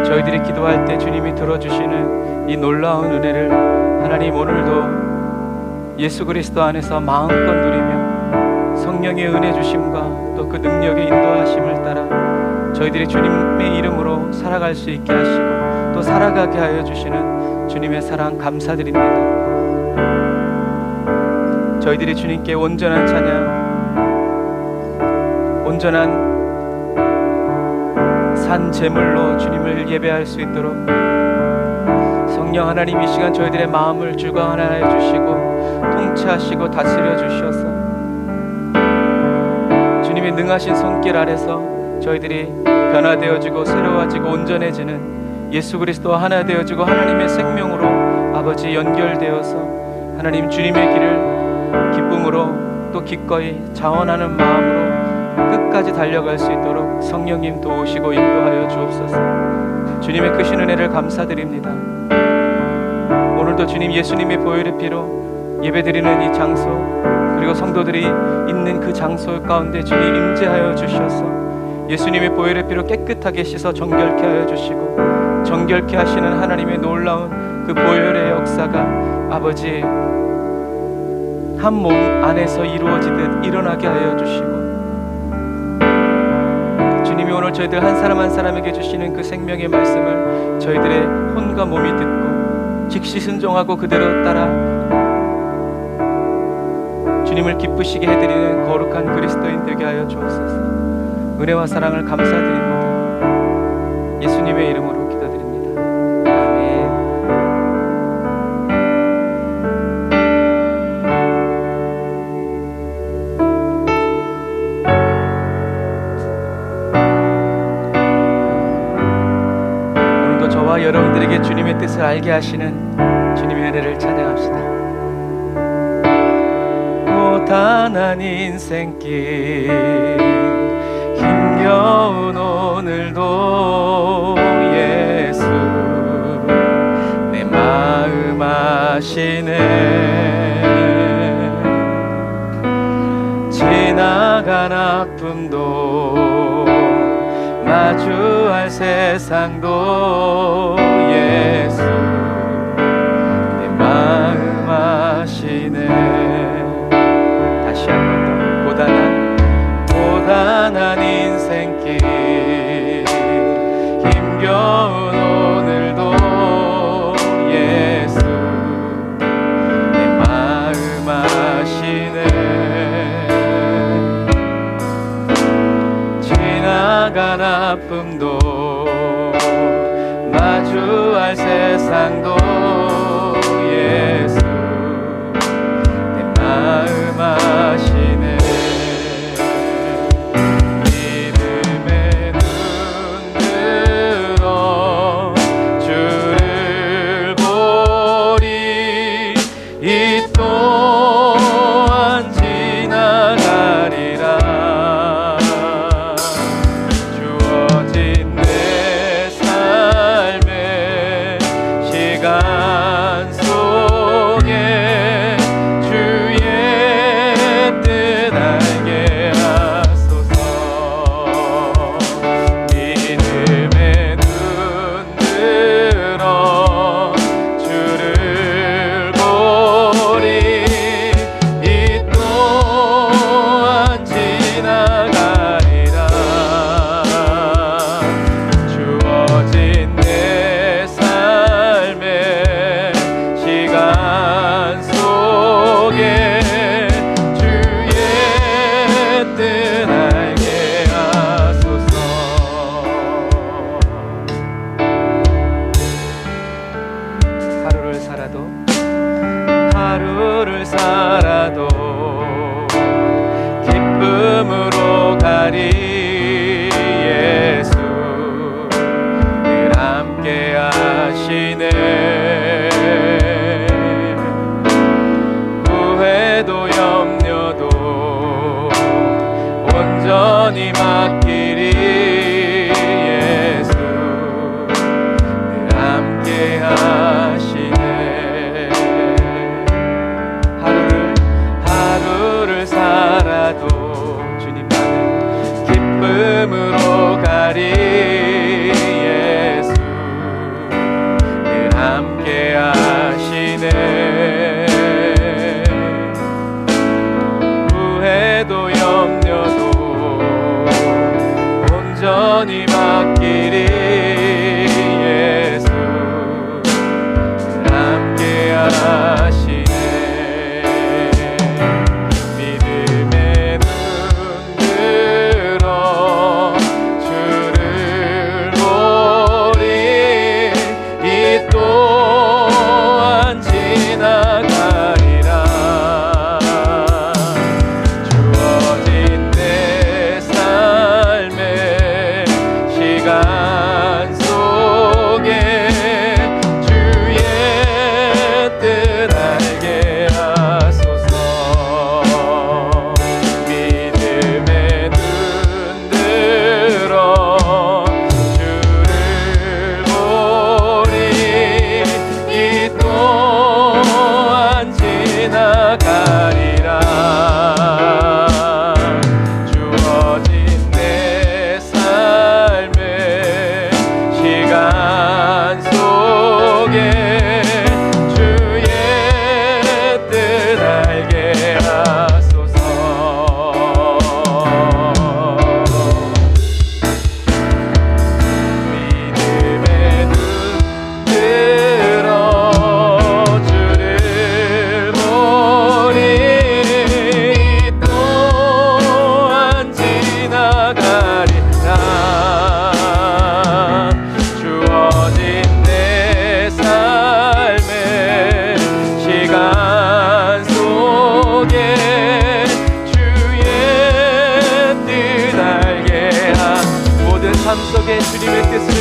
저희들이 기도할 때 주님이 들어주시는 이 놀라운 은혜를 하나님 오늘도 예수 그리스도 안에서 마음껏 누리며 성령의 은혜 주심과 또 그 능력의 인도하심을 따라 저희들이 주님의 이름으로 살아갈 수 있게 하시고 또 살아가게 하여 주시는 주님의 사랑 감사드립니다. 저희들이 주님께 온전한 찬양, 온전한 산 제물로 주님을 예배할 수 있도록 성령 하나님 이 시간 저희들의 마음을 주관하여 주시고 통치하시고 다스려 주셔서 주님의 능하신 손길 아래서 저희들이 변화되어지고 새로워지고 온전해지는 예수 그리스도와 하나 되어지고 하나님의 생명으로 아버지 연결되어서 하나님 주님의 길을 기쁨으로 또 기꺼이 자원하는 마음으로 끝까지 달려갈 수 있도록 성령님 도우시고 인도하여 주옵소서. 주님의 크신 은혜를 감사드립니다. 오늘도 주님 예수님의 보혈의 피로 예배드리는 이 장소 그리고 성도들이 있는 그 장소 가운데 주님 임재하여 주셔서 예수님의 보혈의 피로 깨끗하게 씻어 정결케 하여 주시고 정결케 하시는 하나님의 놀라운 그 보혈의 역사가 아버지 한 몸 안에서 이루어지듯 일어나게 하여 주시고 주님이 오늘 저희들 한 사람 한 사람에게 주시는 그 생명의 말씀을 저희들의 혼과 몸이 듣고 즉시 순종하고 그대로 따라 주님을 기쁘시게 해드리는 거룩한 그리스도인 되게 하여 주옵소서. 은혜와 사랑을 감사드립니다. 예수님의 이름으로 기도드립니다. 아멘. 오늘도 저와 여러분들에게 주님의 뜻을 알게 하시는 주님의 은혜를 찬양합시다. 고단한 인생길 힘겨운 오늘도 예수 내 마음 아시네. 지나간 아픔도 마주할 세상도 예수 내 마음 아시네. 다시 한 번 더 고단한 인생길 힘겨운 오늘도 예수 내 마음 아시네. 지나간 아픔도 마주할 세상도 예수 내 마음 아시네. 주어진 내 삶의 시간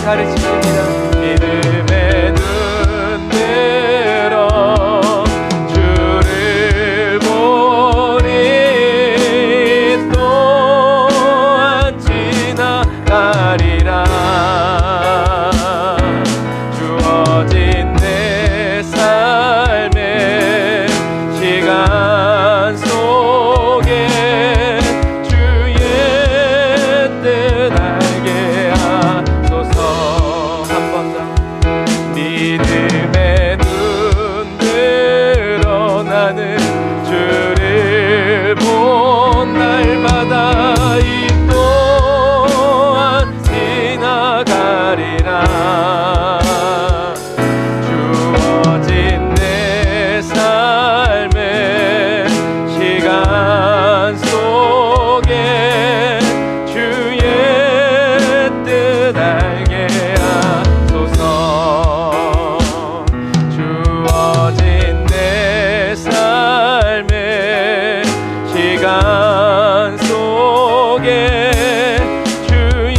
가르치십니다. 믿음의 눈 들어 주를 보니 또한 지나가리라. 주어진 내 삶의 시간 속에 주의 뜻 알게 하소서. 한 번 더. 믿음의 눈 들어 나는 주를 본 날마다 이 또한 지나가리라. 주어진 내 삶의 시간 속에 주의 뜻 알게 하소서. 주어진 내 삶의 시간 속에 주의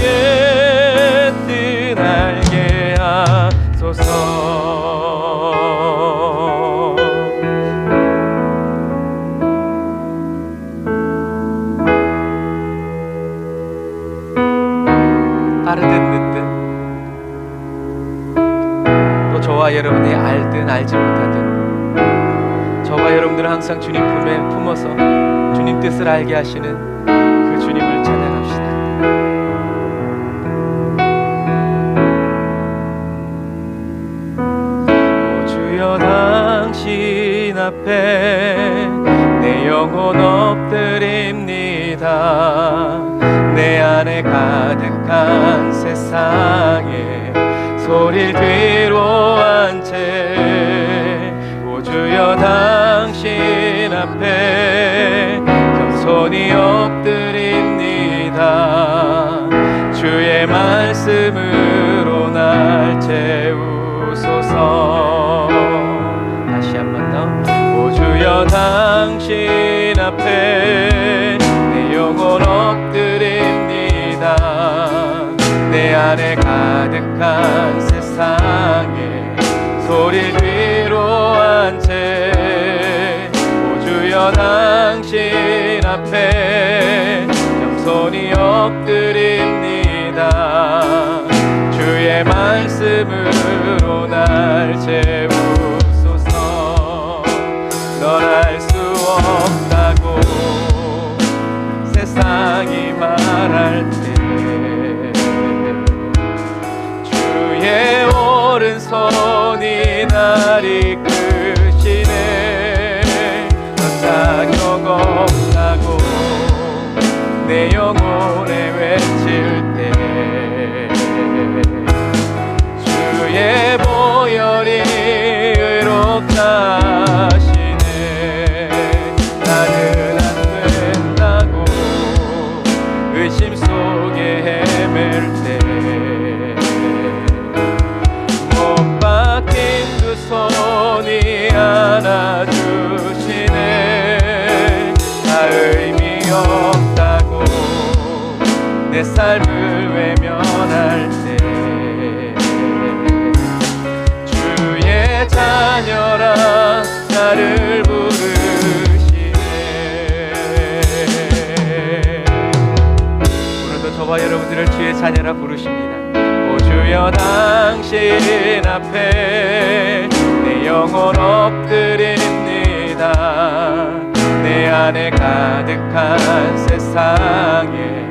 뜻 알게 하소서. 빠르든 늦든 또 저와 여러분이 알든 알지 못하든 저와 여러분들은 항상 주님 품에 품어서 주님 뜻을 알게 하시는 그 주님을 찬양합시다. 오 주여 당신 앞에 내 영혼 엎드립니다. 내 안에 가득한 세상에 소리 뒤로 한 채 오 주여 당신 앞에 겸손히 엎드립니다. 주의 말씀으로 날 채우소서. 다시 한 번 더. 오 주여 당신 앞에 내 영혼 엎드립니다. 내 안에 가득한 세상에 소리 뒤로 한 채 오 주여 당신 앞에 겸손히 엎드립니다. 주의 말씀으로 날 채우소서. 넌 알 수 없다고 세상이 말할 때 주의 오른손이 날 이끄시네. 넌 자격 없다고 내 영혼에 외칠 때 주의 보혈이 의롭다시네. 나는 안 된다고 의심 속에 헤맬 때 못 박힌 두 손이 안아주시네. 다 의미 없다고 내 삶을 외면할 때 주의 자녀라 나를 부르시네. 오늘도 저와 여러분들을 주의 자녀라 부르십니다. 오 주여 당신 앞에 내 영혼 엎드립니다. 내 안에 가득한 세상에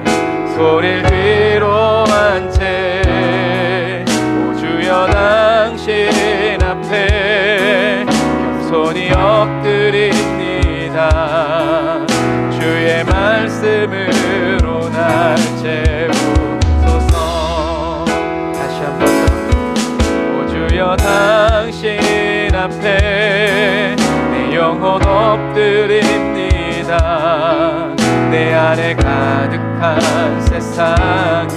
소리를 뒤로 한 채 오 주여 당신 앞에 겸손히 엎드립니다. 주의 말씀으로 날 채우소서. 다시 한 번 더. 오 주여 당신 앞에 내 영혼 엎드립니다. 내 안에 가득한 세상에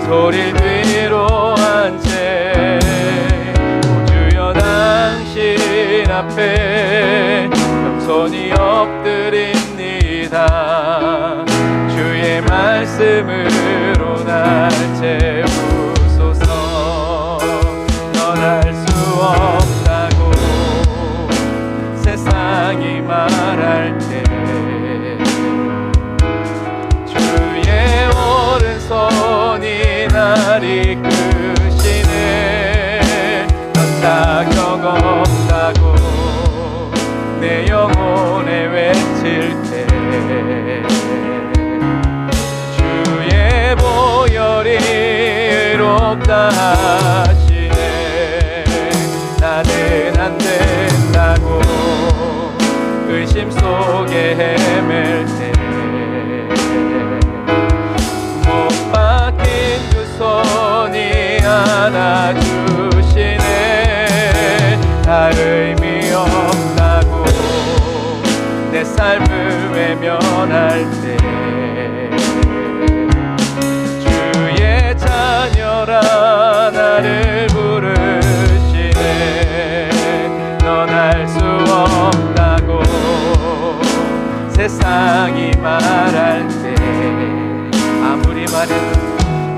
소리를 뒤로 한 채 오 주여 당신 앞에 겸손히 엎드립니다. 주의 말씀으로 날 채우소서. 속에 헤맬 때 못 박힌 두 손이 안아주시네. 다 의미 없다고 내 삶을 외면할 때 주의 자녀라 나를 부르시네. 넌 알 수 없다고 세상이 말할 때 아무리 말해도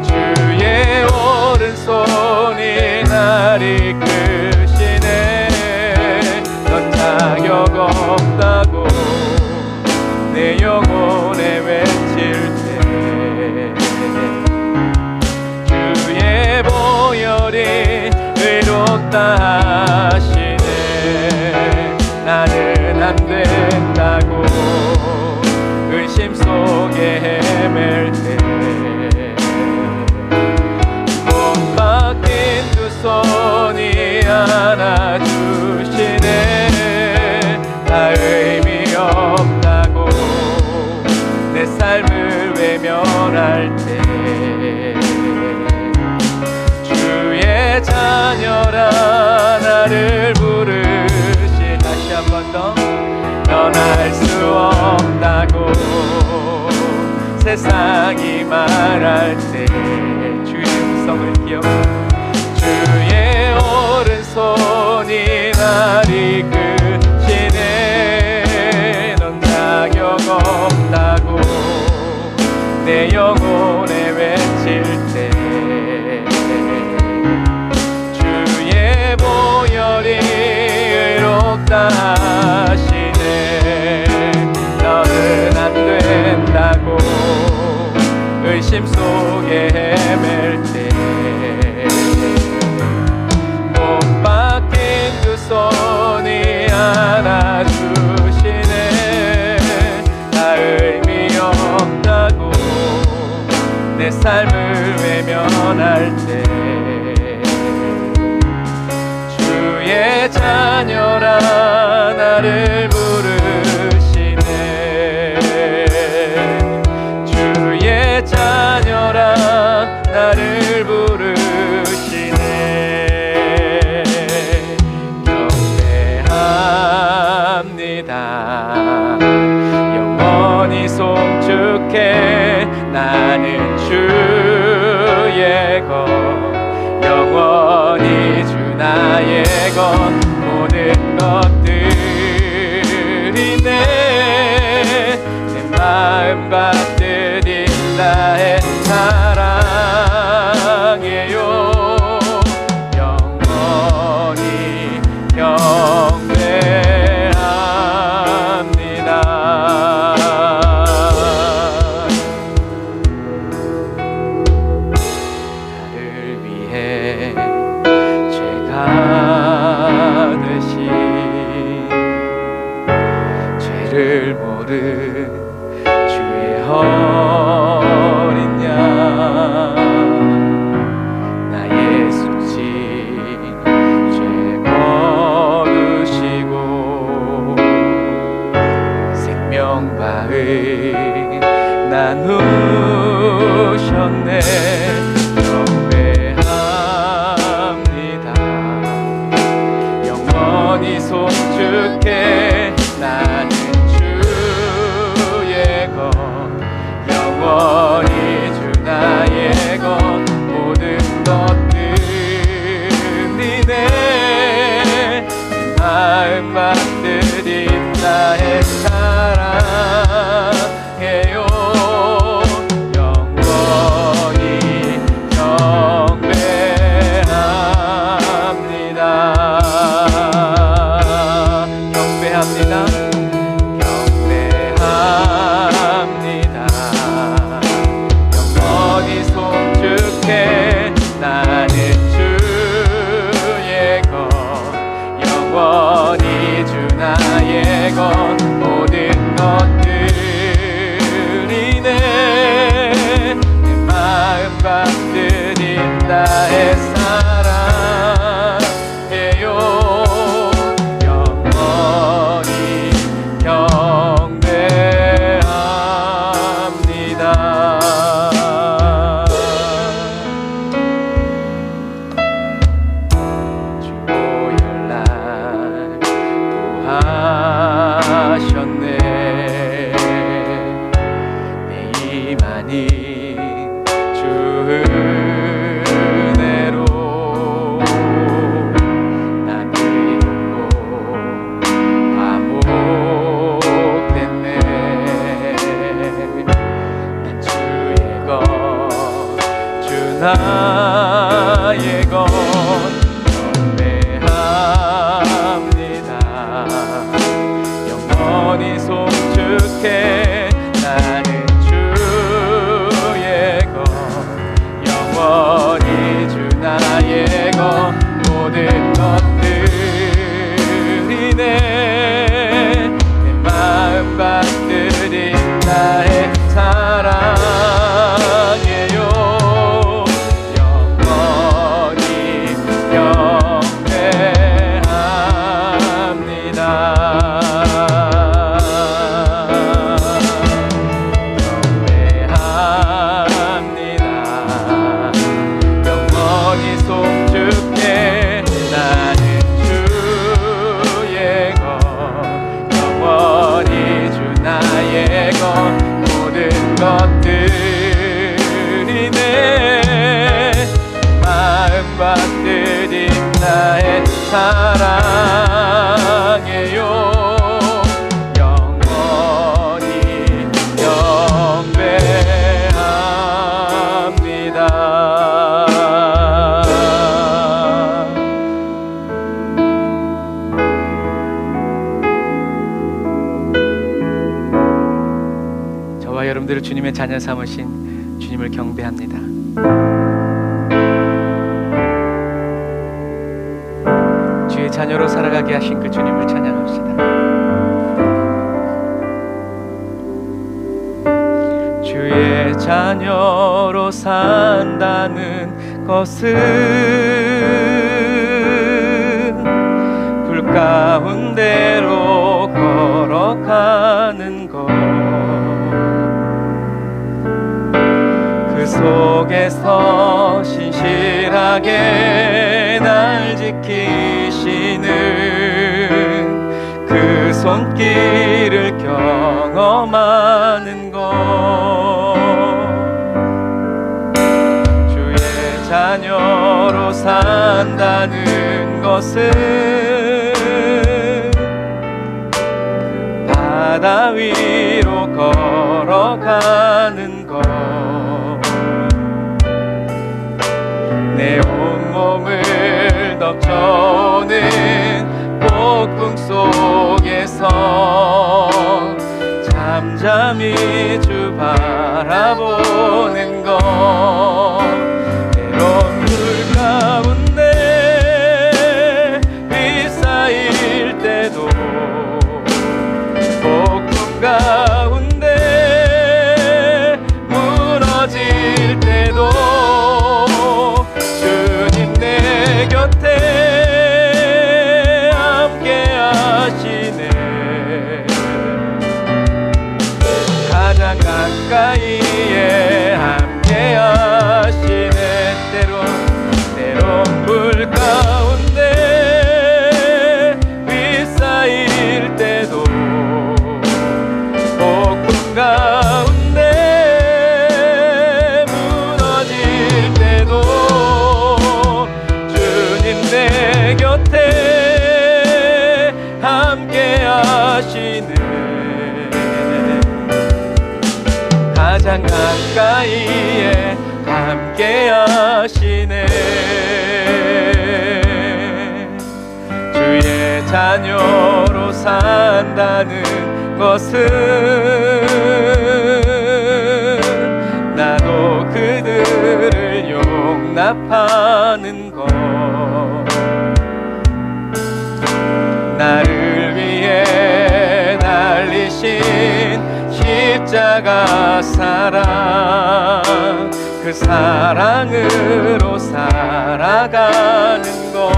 주의 오른손이 날 이끄시네. 넌 자격 없다고 내 영혼에 외칠 때 주의 보혈이 의롭다 하시네. 나는 안 된다고 의심 속에 헤맬 때 못 박힌 두 손이 안아주시네. 다 의미 없다고 내 삶을 외면할 때 주의 자녀라 나를 부르시. 다시 한 번 더. 넌 알 수 없다고 세상이 말할 때 주의 음성을 기억. 주의 오른손이 날 이끄시네. 넌 자격 없다고 내 영혼에 외칠 때 주의 보혈이 의롭다 하시네. 너는 안 된다고 의심 속에 헤맬 때 못 박힌 두 손이 안아주시네. 다 의미 없다고 내 삶을 외면할 때 주의 자녀라 나를 부르시네. 주의 자녀라 나를 부르시네. 경배합니다. 영원히 송축해. 나는 주의 것 영원히 주 나의 것 모든 것들이 내 마음과 뜻이 나의 사랑이요. 영원히 경배합니다. 나를 위해 죄가 되신 죄를 모른 주의 어린 양 나의 숙진 죄 거두시고 생명과의 나누셨네. 경배합니다. 영원히 송축해. 나는 주의 것 영원히 주 나의 것 모든 것들이 내 마음과 뜻이 나의 사랑해요. 영원히 경배합니다. 경배합니다. 경배합니다. 영원히 송축해. 나는 주의 것 영원히 주 나의 것 모든 것들이 내 마음과 뜻이 나의 사랑해요. 영원히 경배 건 경배합니다. 영원히 송축해 나는 주의 것, 영원히 주 나의 것, 모든 것들이 내 마음 받들인 나의 사랑이에요. 영원히 경배합니다. 경배합니다. 영원히 송축해 나는 주의 것, 영원히 주 나의 것, 모든 것들이 내 마음 받들인 나의 사랑이에요. 영원히 경배합니다. 저와 여러분들을 주님의 자녀 삼으신 주님을 경배합니다. 주의 자녀로 살아가게 하신 그 주님을 찬양합시다. 주의 자녀로 산다는 것은 불 가운데로 걸어가는 것, 그 속에서 신실하게 날 지키시는 그 손길을 경험하는 것, 주의 자녀로 산다는 것은 바다 위로 걸어가는 것, 내 온몸을 덮쳐오는 폭풍 속에서 잠잠히 주 바라보는 것, 때론 불 가운데 휩싸일 때도 폭풍 가운데 무너질 때도 주님 내 곁에 함께 하시네. 가장 가까이에 함께 하시네. 때론 불 가운데 휩싸일 때도 폭풍 가운데 무너질 때도 주님 내 곁에 함께 하시네. 가장 가까이에 함께 하시네. 주의 자녀로 산다는 것은 나도 그들을 용납하는 것, 나를 위해 날리신 십자가 사랑, 그 사랑으로 살아가는 것,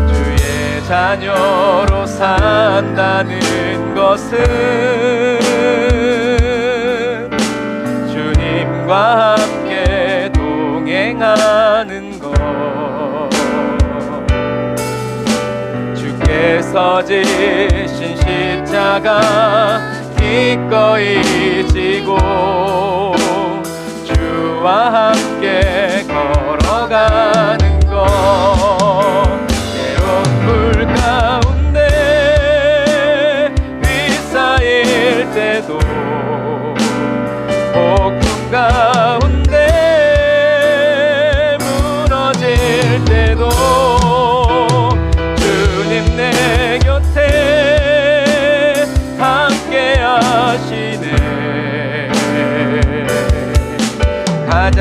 주의 자녀로 산다는 것은 주님과 함께 동행하는 것, 주께서 지신 십자가 기꺼이 지고 주와 함께 걸어가는 것, 때론 불 가운데 휩싸일 때도 폭풍 가운데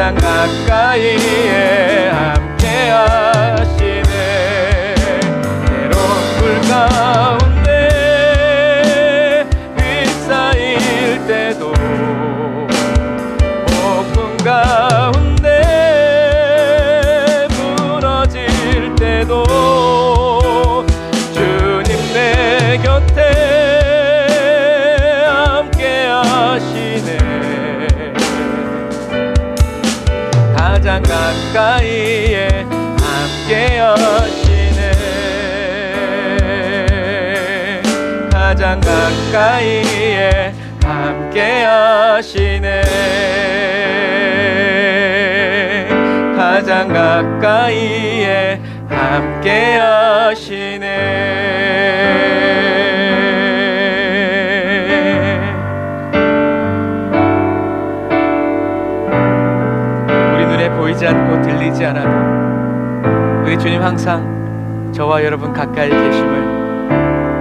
가장 가까이에 함께 하시네. 때론 불 가운데 휩싸일 때도 폭풍 가운데 무너질 때도 주님 내 곁에 함께 하시네. 가장 가까이에 함께 하시네. 가장 가까이에 함께 하시네. 가장 가까이에 함께 하시네. 우리 눈에 보이지 않고 들리지 않아도 우리 주님 항상 저와 여러분 가까이 계심을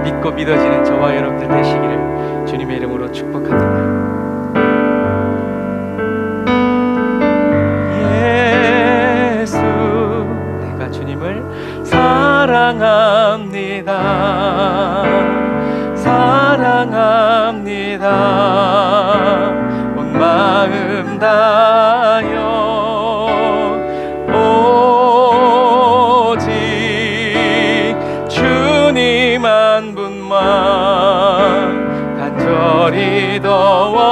믿고 믿어지는 저와 여러분들 되시기를 주님의 이름으로 축복합니다. 예수, 내가 주님을 사랑합니다. 사랑합니다. 온 마음 다하여 오직 주님 한 분만 간절히 더워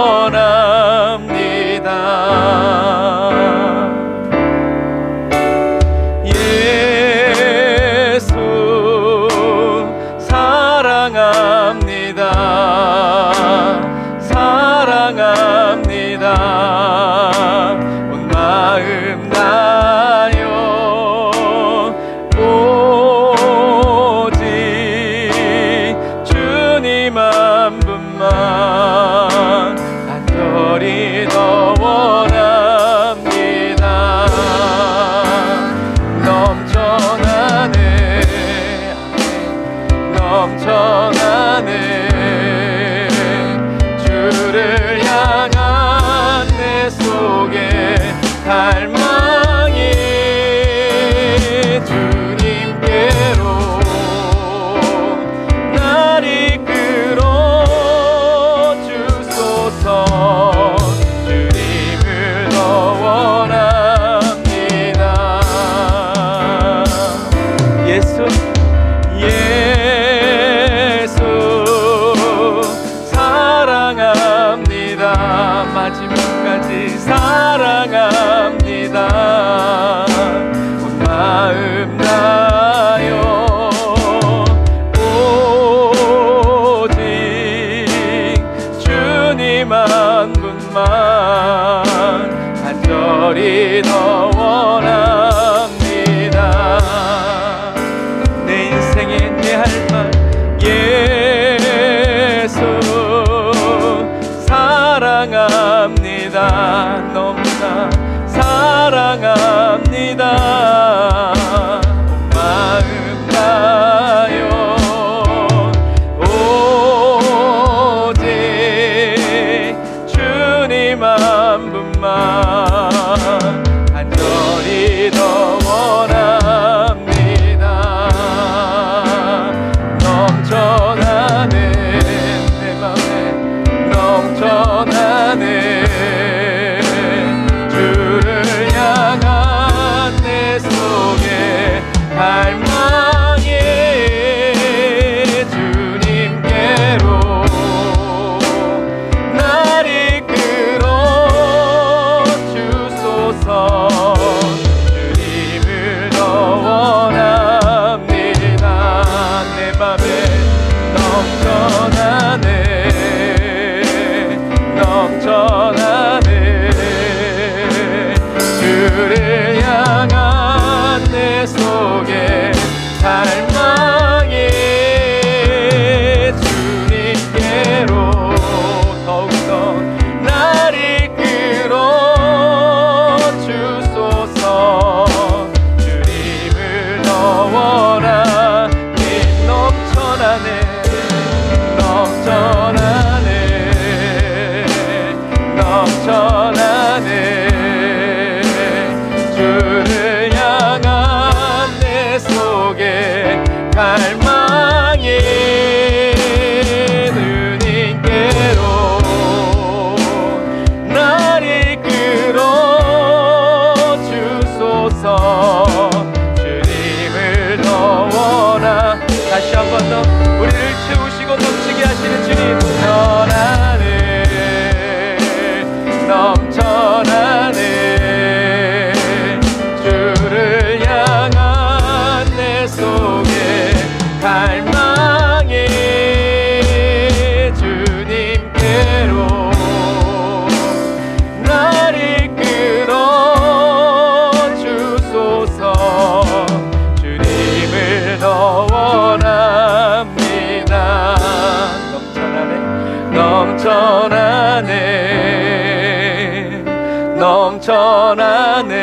넘쳐나네.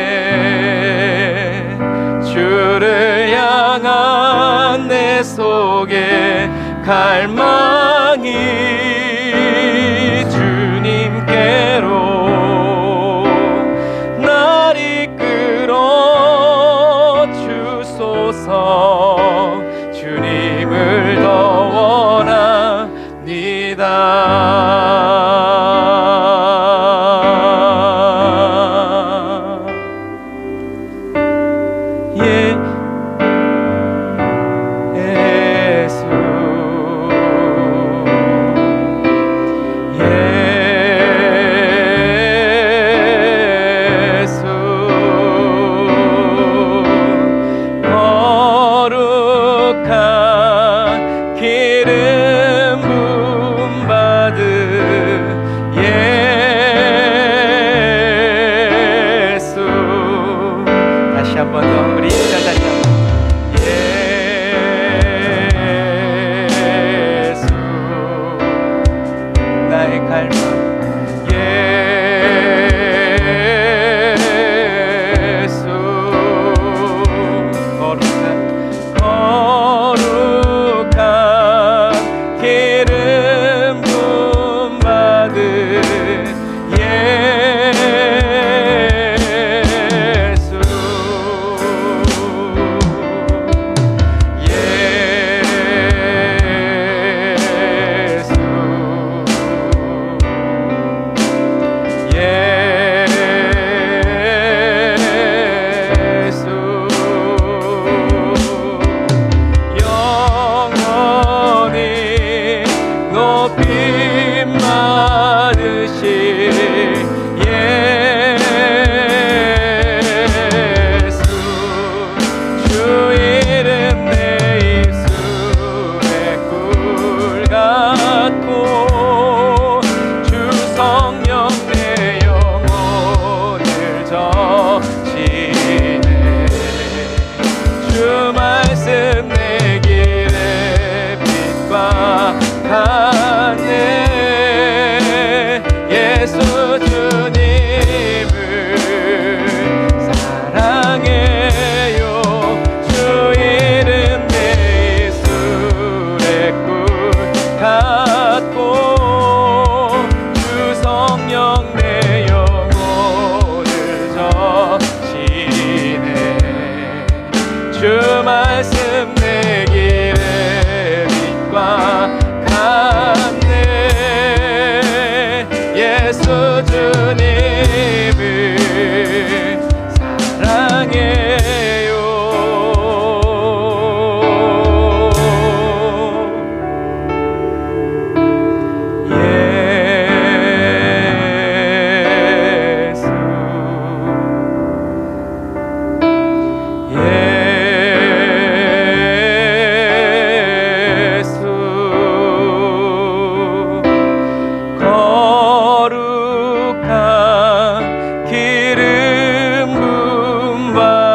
주를 향한 내 속에 갈망이 주님께로 날 이끌어 주소서. 주님을 더 원합니다. 거룩한 기름 부음 받은 예수. 다시 한 번 더 우리 인사 다시 한 번. 예수 나의 갈망. 예수 거룩한 기름 부음 받은 예수. 영원히 높임 받으실 예수. 주 이름 내 입술에 꿀 같고 주 성령 내 영혼을 적시네. 주 말씀 내 길의 빛과 같네. 예수 주님을 사랑해요. 주 이름 내 입술에 꿀 같고 주 성령 내 영혼을 적시네. 주 말씀 내 길의 빛과 같네. 예수 주님을 사랑해요. 거룩한 기름 부음 받은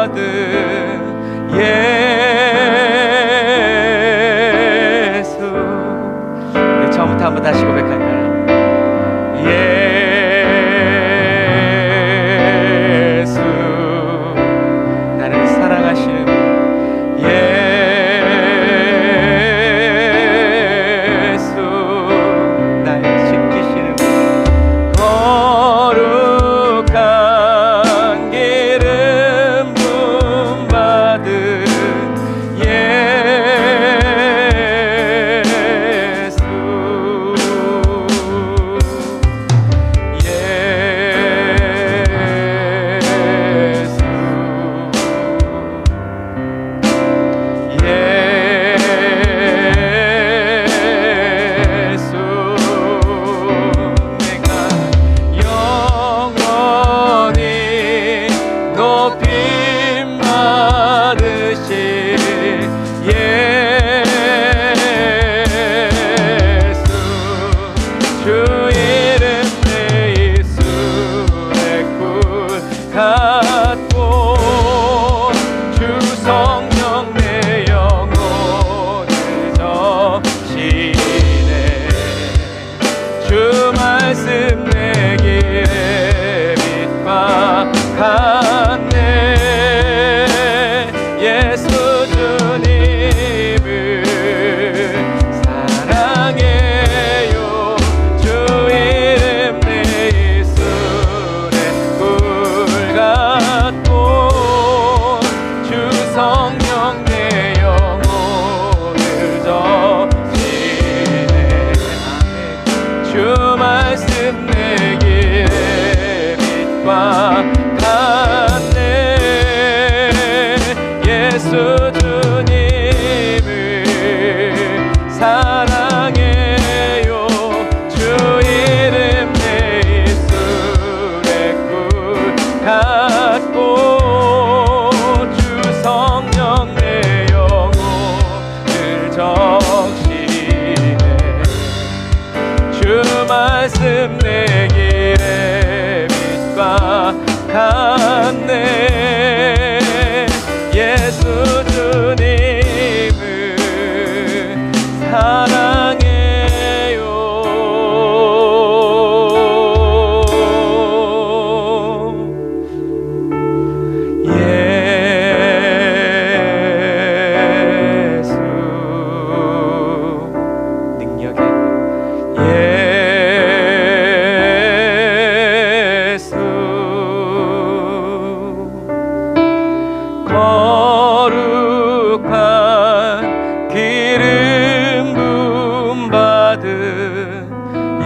거룩한 기름 부음 받은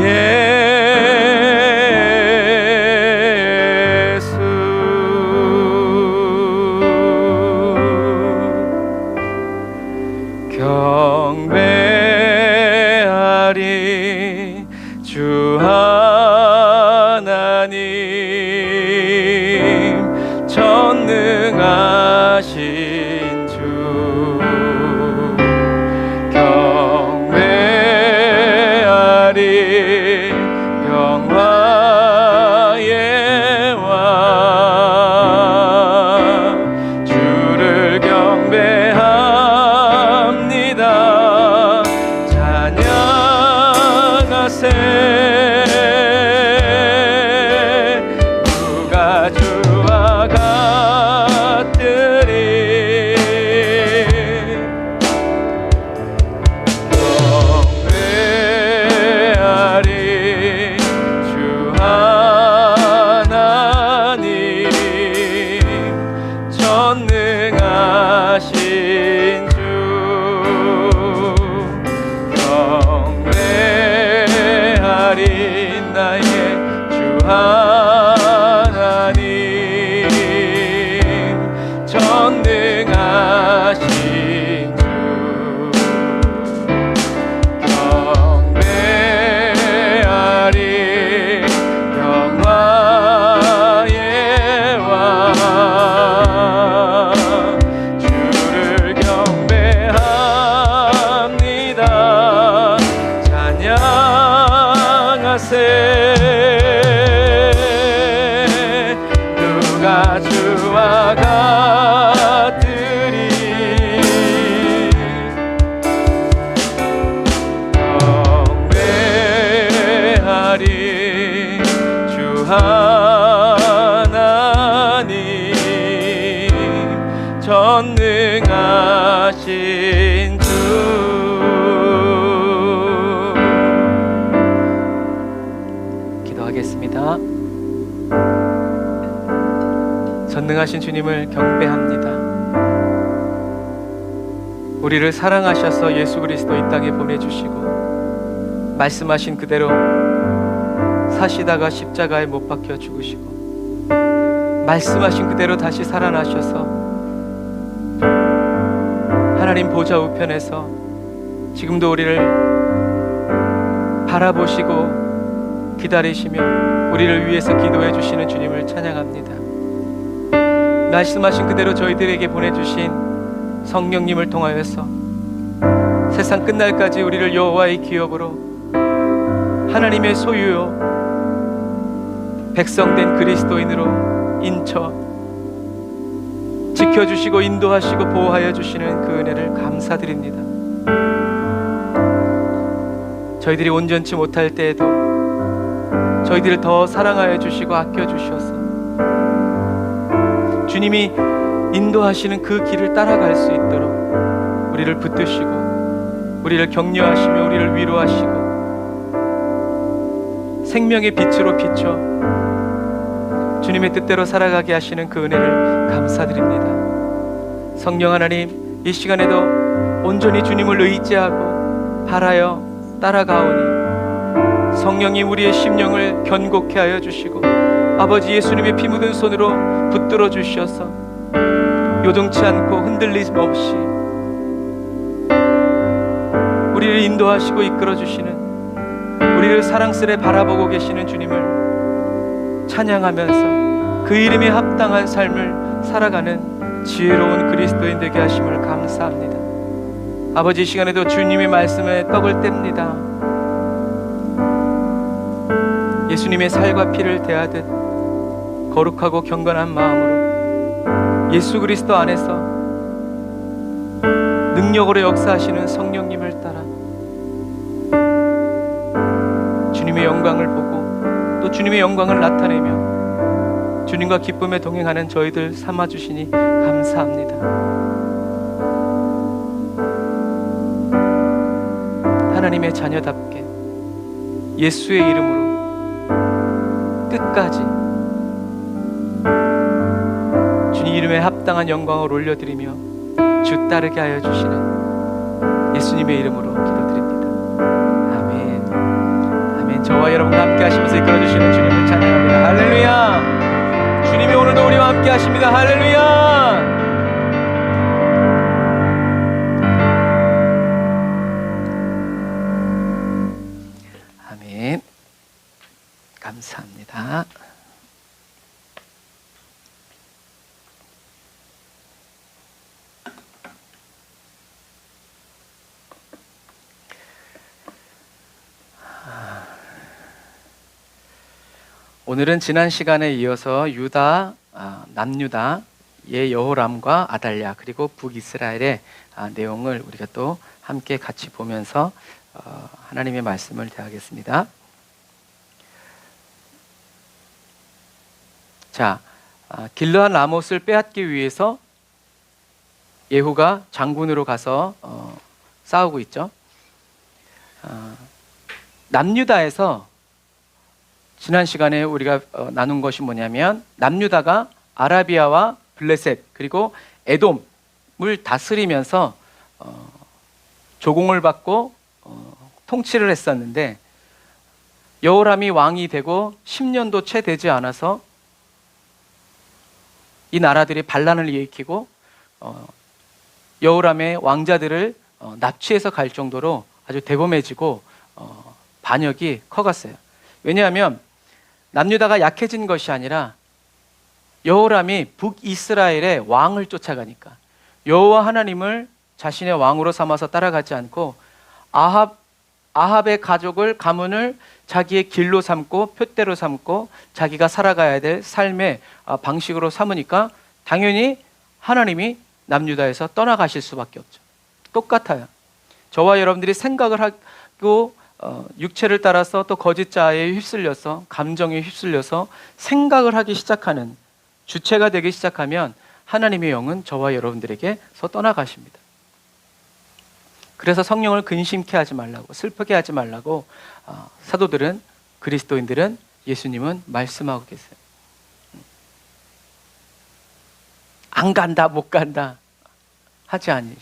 예수, 경배하리 주 하나님, 전능하신 주. 경배하리 평화의 왕, 주를 경배합니다. 찬양하세. 누가 주와 같으리. 경배하리 주 하나님, 전능하신 주. 경배하리 나의 주 하나님, 전능하신 주. 경배하리 평화의 왕, 주를 경배합니다. 찬양하세. 누가 주와 같으리. 경배하리 주 하나님, 전능하신 주. 기도하겠습니다. 전능하신 주님을 경배합니다. 우리를 사랑하셔서 예수 그리스도 이 땅에 보내주시고 말씀하신 그대로 사시다가 십자가에 못 박혀 죽으시고 말씀하신 그대로 다시 살아나셔서 하나님 보좌 우편에서 지금도 우리를 바라보시고 기다리시며 우리를 위해서 기도해 주시는 주님을 찬양합니다. 말씀하신 그대로 저희들에게 보내주신 성령님을 통하여서 세상 끝날까지 우리를 여호와의 기업으로 하나님의 소유요 백성된 그리스도인으로 인쳐 지켜주시고 인도하시고 보호하여 주시는 그 은혜를 감사드립니다. 저희들이 온전치 못할 때에도 저희들을 더 사랑하여 주시고 아껴 주셔서 주님이 인도하시는 그 길을 따라갈 수 있도록 우리를 붙드시고 우리를 격려하시며 우리를 위로하시고 생명의 빛으로 비춰 주님의 뜻대로 살아가게 하시는 그 은혜를 감사드립니다. 성령 하나님, 이 시간에도 온전히 주님을 의지하고 바라여 따라가오니 성령님 우리의 심령을 견고케 하여 주시고 아버지 예수님의 피 묻은 손으로 붙들어 주셔서 요동치 않고 흔들림 없이 우리를 인도하시고 이끌어 주시는, 우리를 사랑스레 바라보고 계시는 주님을 찬양하면서 그 이름에 합당한 삶을 살아가는 지혜로운 그리스도인 되게 하심을 감사합니다. 아버지, 이 시간에도 주님의 말씀에 떡을 뗍니다. 예수님의 살과 피를 대하듯 거룩하고 경건한 마음으로 예수 그리스도 안에서 능력으로 역사하시는 성령님을 따라 주님의 영광을 보고 또 주님의 영광을 나타내며 주님과 기쁨에 동행하는 저희들 삼아주시니 감사합니다. 하나님의 자녀답게 예수의 이름으로 끝까지 주님 이름에 합당한 합당한 영광을 올려드리며 주 따르게 하여 주시는 예수님의 이름으로 기도드립니다. 아멘. 아멘. 저와 여러분과 함께 하시면서 이끌어주시는 주님을 찬양합니다. 할렐루야. 주님이 오늘도 우리와 함께 하십니다. 할렐루야. 아멘. 감사합니다. 오늘은 지난 시간에 이어서 남유다의 여호람과 아달랴 그리고 북이스라엘의 내용을 우리가 또 함께 같이 보면서 하나님의 말씀을 대하겠습니다. 자, 길르앗 라못을 빼앗기 위해서 예후가 장군으로 가서 싸우고 있죠. 남유다에서 지난 시간에 우리가 나눈 것이 뭐냐면 남유다가 아라비아와 블레셋 그리고 에돔을 다스리면서 조공을 받고 통치를 했었는데 여호람이 왕이 되고 10년도 채 되지 않아서 이 나라들이 반란을 일으키고 여호람의 왕자들을 납치해서 갈 정도로 아주 대범해지고 반역이 커갔어요. 왜냐하면 남유다가 약해진 것이 아니라 여호람이 북이스라엘의 왕을 쫓아가니까 여호와 하나님을 자신의 왕으로 삼아서 따라가지 않고 아합의 가문을 자기의 길로 삼고 표대로 삼고 자기가 살아가야 될 삶의 방식으로 삼으니까 당연히 하나님이 남유다에서 떠나가실 수밖에 없죠. 똑같아요. 저와 여러분들이 생각을 하고 육체를 따라서 또 거짓 자아에 휩쓸려서 감정에 휩쓸려서 생각을 하기 시작하는 주체가 되기 시작하면 하나님의 영은 저와 여러분들에게서 떠나가십니다. 그래서 성령을 근심케 하지 말라고 슬프게 하지 말라고 사도들은 그리스도인들은 예수님은 말씀하고 계세요. 안 간다 못 간다 하지 않으시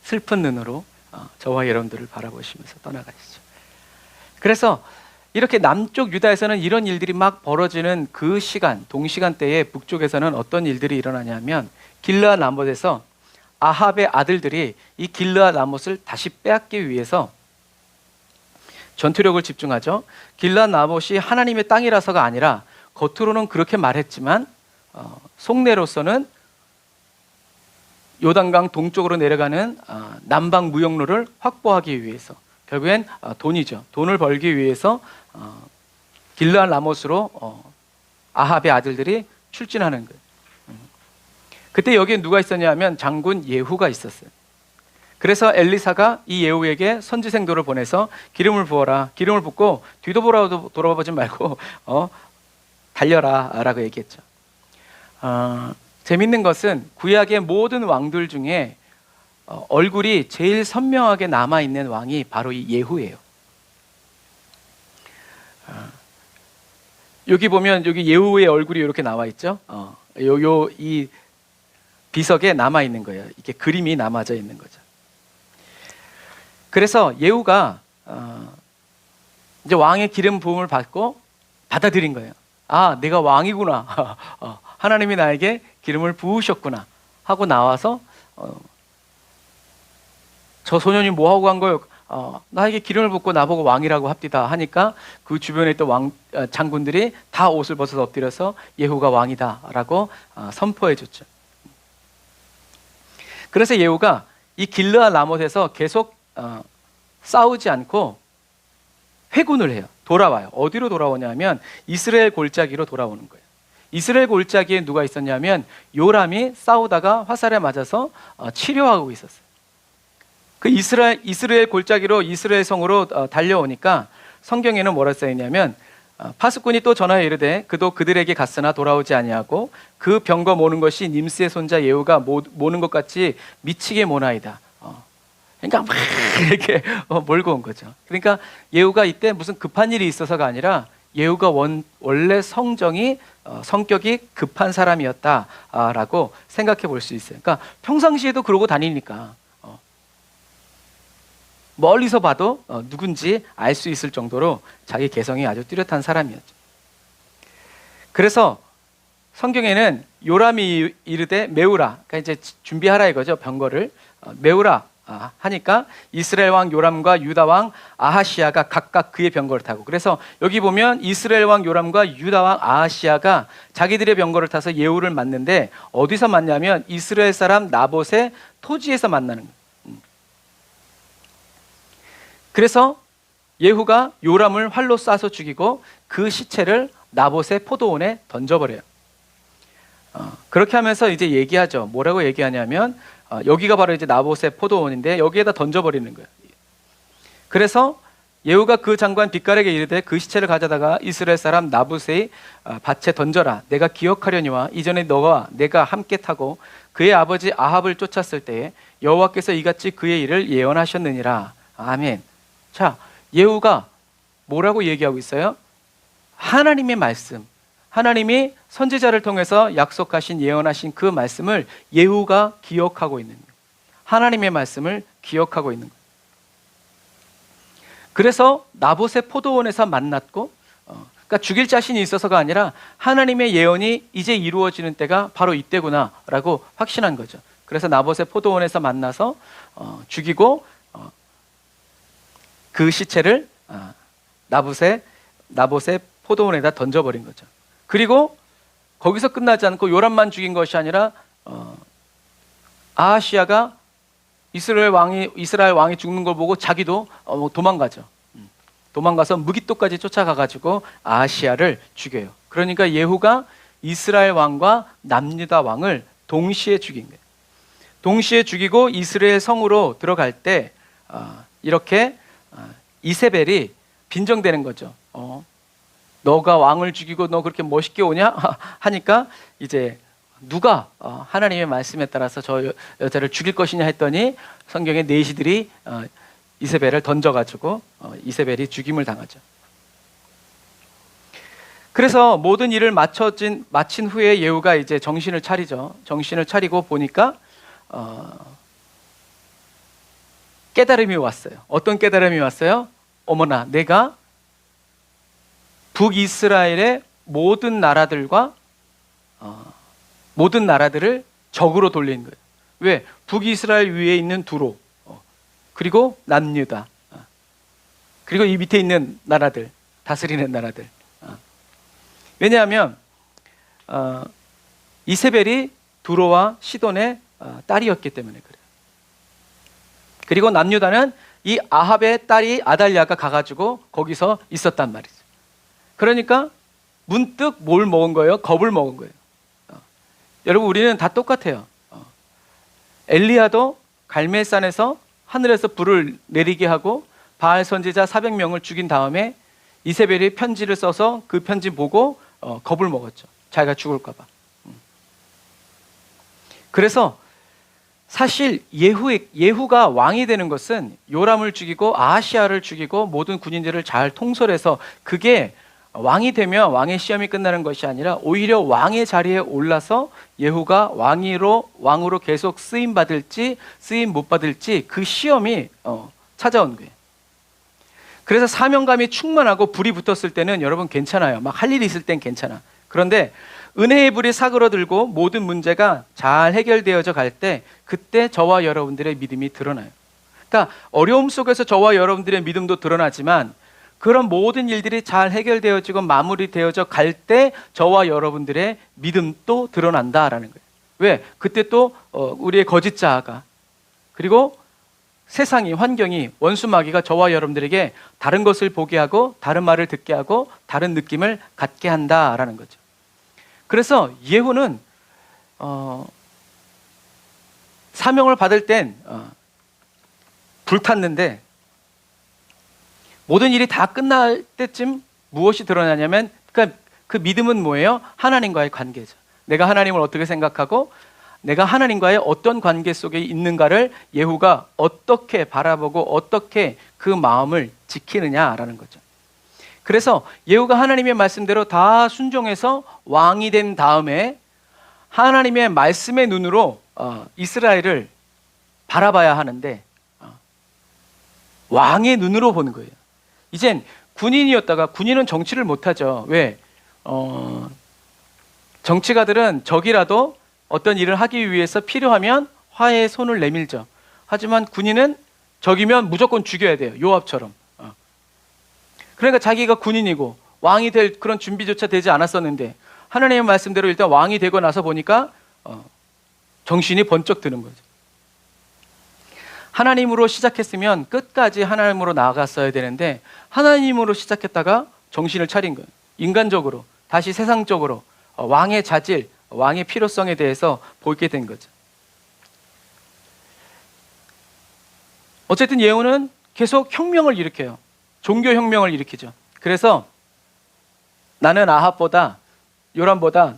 슬픈 눈으로 저와 여러분들을 바라보시면서 떠나가시죠. 그래서 이렇게 남쪽 유다에서는 이런 일들이 막 벌어지는 그 시간 동시간대에 북쪽에서는 어떤 일들이 일어나냐면 길르앗 라못에서 아합의 아들들이 이 길르앗 라못을 다시 빼앗기 위해서 전투력을 집중하죠. 길르앗 라못이 하나님의 땅이라서가 아니라 겉으로는 그렇게 말했지만 속내로서는 요단강 동쪽으로 내려가는 남방 무역로를 확보하기 위해서 결국엔 돈이죠. 돈을 벌기 위해서 길르앗 라못으로 아합의 아들들이 출진하는 거예요. 그때 여기에 누가 있었냐면 장군 예후가 있었어요. 그래서 엘리사가 이 예후에게 선지생도를 보내서 기름을 부어라. 기름을 붓고 뒤도 돌아보지 말고 달려라 라고 얘기했죠. 재밌는 것은 구약의 모든 왕들 중에 얼굴이 제일 선명하게 남아있는 왕이 바로 이 예후예요. 여기 보면 여기 예후의 얼굴이 이렇게 나와 있죠. 이 비석에 남아 있는 거예요. 이게 그림이 남아져 있는 거죠. 그래서 예후가 이제 왕의 기름 부음을 받고 받아들인 거예요. 아, 내가 왕이구나. 하나님이 나에게 기름을 부으셨구나 하고 나와서 저 소년이 뭐 하고 간 거예요? 나에게 기름을 붓고 나보고 왕이라고 합디다 하니까 그 주변에 있던 장군들이 다 옷을 벗어서 엎드려서 예후가 왕이다라고 선포해 줬죠. 그래서 예후가 이 길르앗 라못에서 계속 싸우지 않고 회군을 해요. 돌아와요. 어디로 돌아오냐면 이스라엘 골짜기로 돌아오는 거예요. 이스라엘 골짜기에 누가 있었냐면 요람이 싸우다가 화살에 맞아서 치료하고 있었어요. 그 이스라엘 골짜기로 이스라엘 성으로 달려오니까 성경에는 뭐라 써 있냐면 파수꾼이 또 전하여 이르되 그도 그들에게 갔으나 돌아오지 아니하고 그 병거 모는 것이 님스의 손자 예후가 모는 것 같이 미치게 모나이다. 그러니까 막 이렇게 몰고 온 거죠. 그러니까 예후가 이때 무슨 급한 일이 있어서가 아니라 예후가 원래 성격이 급한 사람이었다라고 생각해 볼 수 있어요. 그러니까 평상시에도 그러고 다니니까 멀리서 봐도 누군지 알 수 있을 정도로 자기 개성이 아주 뚜렷한 사람이었죠. 그래서 성경에는 요람이 이르되 메우라, 그러니까 이제 준비하라 이거죠. 병거를 메우라 하니까 이스라엘 왕 요람과 유다 왕 아하시야가 각각 그의 병거를 타고, 그래서 여기 보면 이스라엘 왕 요람과 유다 왕 아하시야가 자기들의 병거를 타서 예후를 만는데 어디서 만나면 이스라엘 사람 나봇의 토지에서 만나는 거예요. 그래서 예후가 요람을 활로 쏴서 죽이고 그 시체를 나봇의 포도원에 던져버려요. 그렇게 하면서 이제 얘기하죠. 뭐라고 얘기하냐면 여기가 바로 이제 나봇의 포도원인데 여기에다 던져버리는 거예요. 그래서 예후가 그 장관 빗갈에게 이르되 그 시체를 가져다가 이스라엘 사람 나봇의 밭에 던져라. 내가 기억하려니와 이전에 너와 내가 함께 타고 그의 아버지 아합을 쫓았을 때에 여호와께서 이같이 그의 일을 예언하셨느니라. 아멘. 자, 예후가 뭐라고 얘기하고 있어요? 하나님의 말씀, 하나님이 선지자를 통해서 약속하신 예언하신 그 말씀을 예후가 기억하고 있는 거예요. 하나님의 말씀을 기억하고 있는 거예요. 그래서 나봇의 포도원에서 만났고 그러니까 죽일 자신이 있어서가 아니라 하나님의 예언이 이제 이루어지는 때가 바로 이때구나 라고 확신한 거죠. 그래서 나봇의 포도원에서 만나서 죽이고 그 시체를 나봇의 포도원에다 던져버린 거죠. 그리고 거기서 끝나지 않고 요람만 죽인 것이 아니라 아하시야가 이스라엘 왕이 죽는 걸 보고 자기도 도망가죠. 도망가서 무기토까지 쫓아가가지고 아하시야를 죽여요. 그러니까 예후가 이스라엘 왕과 남유다 왕을 동시에 죽인 거예요. 동시에 죽이고 이스라엘 성으로 들어갈 때 이렇게 이세벨이 빈정되는 거죠. 너가 왕을 죽이고 너 그렇게 멋있게 오냐? 하니까 이제 누가 하나님의 말씀에 따라서 저 여자를 죽일 것이냐 했더니 성경의 내시들이 이세벨을 던져가지고 이세벨이 죽임을 당하죠. 그래서 모든 일을 마친 후에 예후가 이제 정신을 차리죠. 정신을 차리고 보니까 깨달음이 왔어요. 어떤 깨달음이 왔어요? 어머나, 내가 북이스라엘의 모든 나라들을 적으로 돌린 거예요. 왜? 북이스라엘 위에 있는 두로, 그리고 남유다, 그리고 이 밑에 있는 나라들, 다스리는 나라들. 왜냐하면 이세벨이 두로와 시돈의 딸이었기 때문에 그래요. 그리고 남유다는 이 아합의 딸이 아달랴가 가가지고 거기서 있었단 말이죠. 그러니까 문득 뭘 먹은 거예요? 겁을 먹은 거예요. 여러분, 우리는 다 똑같아요. 엘리야도 갈멜산에서 하늘에서 불을 내리게 하고 바알 선지자 400명을 죽인 다음에 이세벨이 편지를 써서 그 편지 보고 겁을 먹었죠. 자기가 죽을까 봐. 그래서 사실 예후가 왕이 되는 것은 요람을 죽이고 아하시야를 죽이고 모든 군인들을 잘 통솔해서, 그게 왕이 되면 왕의 시험이 끝나는 것이 아니라 오히려 왕의 자리에 올라서 예후가 왕으로 계속 쓰임 받을지 쓰임 못 받을지 그 시험이 찾아온 거예요. 그래서 사명감이 충만하고 불이 붙었을 때는 여러분 괜찮아요. 막 할 일이 있을 땐 괜찮아. 그런데 은혜의 불이 사그러들고 모든 문제가 잘 해결되어져 갈 때, 그때 저와 여러분들의 믿음이 드러나요. 그러니까 어려움 속에서 저와 여러분들의 믿음도 드러나지만 그런 모든 일들이 잘 해결되어지고 마무리되어져 갈 때 저와 여러분들의 믿음도 드러난다라는 거예요. 왜? 그때 또 우리의 거짓 자아가, 그리고 세상이, 환경이, 원수 마귀가 저와 여러분들에게 다른 것을 보게 하고 다른 말을 듣게 하고 다른 느낌을 갖게 한다라는 거죠. 그래서 예후는 사명을 받을 땐 불탔는데 모든 일이 다 끝날 때쯤 무엇이 드러나냐면, 그러니까 그 믿음은 뭐예요? 하나님과의 관계죠. 내가 하나님을 어떻게 생각하고 내가 하나님과의 어떤 관계 속에 있는가를 예후가 어떻게 바라보고 어떻게 그 마음을 지키느냐라는 거죠. 그래서 예후가 하나님의 말씀대로 다 순종해서 왕이 된 다음에 하나님의 말씀의 눈으로 이스라엘을 바라봐야 하는데 왕의 눈으로 보는 거예요. 이젠 군인이었다가, 군인은 정치를 못하죠. 왜? 정치가들은 적이라도 어떤 일을 하기 위해서 필요하면 화해의 손을 내밀죠. 하지만 군인은 적이면 무조건 죽여야 돼요. 요압처럼. 그러니까 자기가 군인이고 왕이 될 그런 준비조차 되지 않았었는데 하나님의 말씀대로 일단 왕이 되고 나서 보니까 정신이 번쩍 드는 거죠. 하나님으로 시작했으면 끝까지 하나님으로 나아갔어야 되는데 하나님으로 시작했다가 정신을 차린 거예요. 인간적으로, 다시 세상적으로 왕의 자질, 왕의 필요성에 대해서 보게 된 거죠. 어쨌든 예후는 계속 혁명을 일으켜요. 종교혁명을 일으키죠. 그래서 나는 아합보다, 요람보다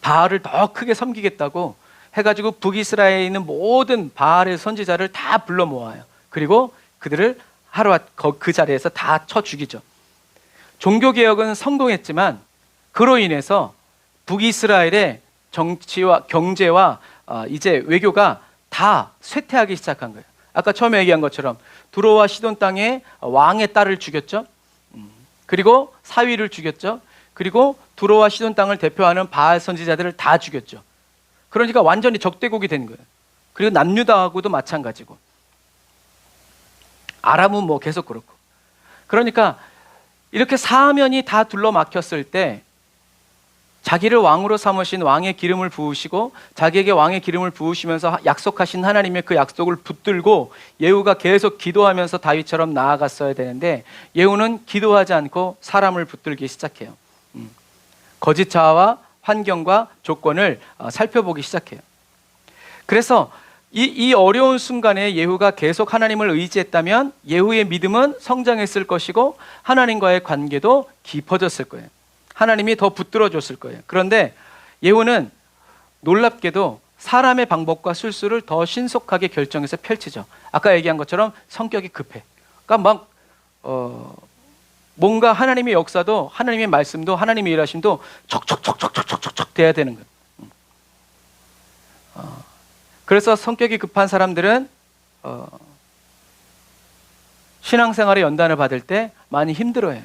바알을 더 크게 섬기겠다고 해가지고 북이스라엘에 있는 모든 바알의 선지자를 다 불러 모아요. 그리고 그들을 그 자리에서 다 쳐 죽이죠. 종교개혁은 성공했지만 그로 인해서 북이스라엘의 정치와 경제와 이제 외교가 다 쇠퇴하기 시작한 거예요. 아까 처음에 얘기한 것처럼 두로와 시돈 땅에 왕의 딸을 죽였죠. 그리고 사위를 죽였죠. 그리고 두로와 시돈 땅을 대표하는 바알 선지자들을 다 죽였죠. 그러니까 완전히 적대국이 된 거예요. 그리고 남유다하고도 마찬가지고, 아람은 뭐 계속 그렇고. 그러니까 이렇게 사면이 다 둘러막혔을 때 자기를 왕으로 삼으신 왕의 기름을 부으시고 자기에게 왕의 기름을 부으시면서 약속하신 하나님의 그 약속을 붙들고 예후가 계속 기도하면서 다윗처럼 나아갔어야 되는데 예후는 기도하지 않고 사람을 붙들기 시작해요. 거짓 자아와 환경과 조건을 살펴보기 시작해요. 그래서 이 어려운 순간에 예후가 계속 하나님을 의지했다면 예후의 믿음은 성장했을 것이고 하나님과의 관계도 깊어졌을 거예요. 하나님이 더 붙들어 줬을 거예요. 그런데 예후는 놀랍게도 사람의 방법과 술수를 더 신속하게 결정해서 펼치죠. 아까 얘기한 것처럼 성격이 급해. 그러니까 뭔가 하나님의 역사도, 하나님의 말씀도, 하나님의 일하심도 척척척척척척척 돼야 되는 거예요. 그래서 성격이 급한 사람들은 신앙생활의 연단을 받을 때 많이 힘들어해요.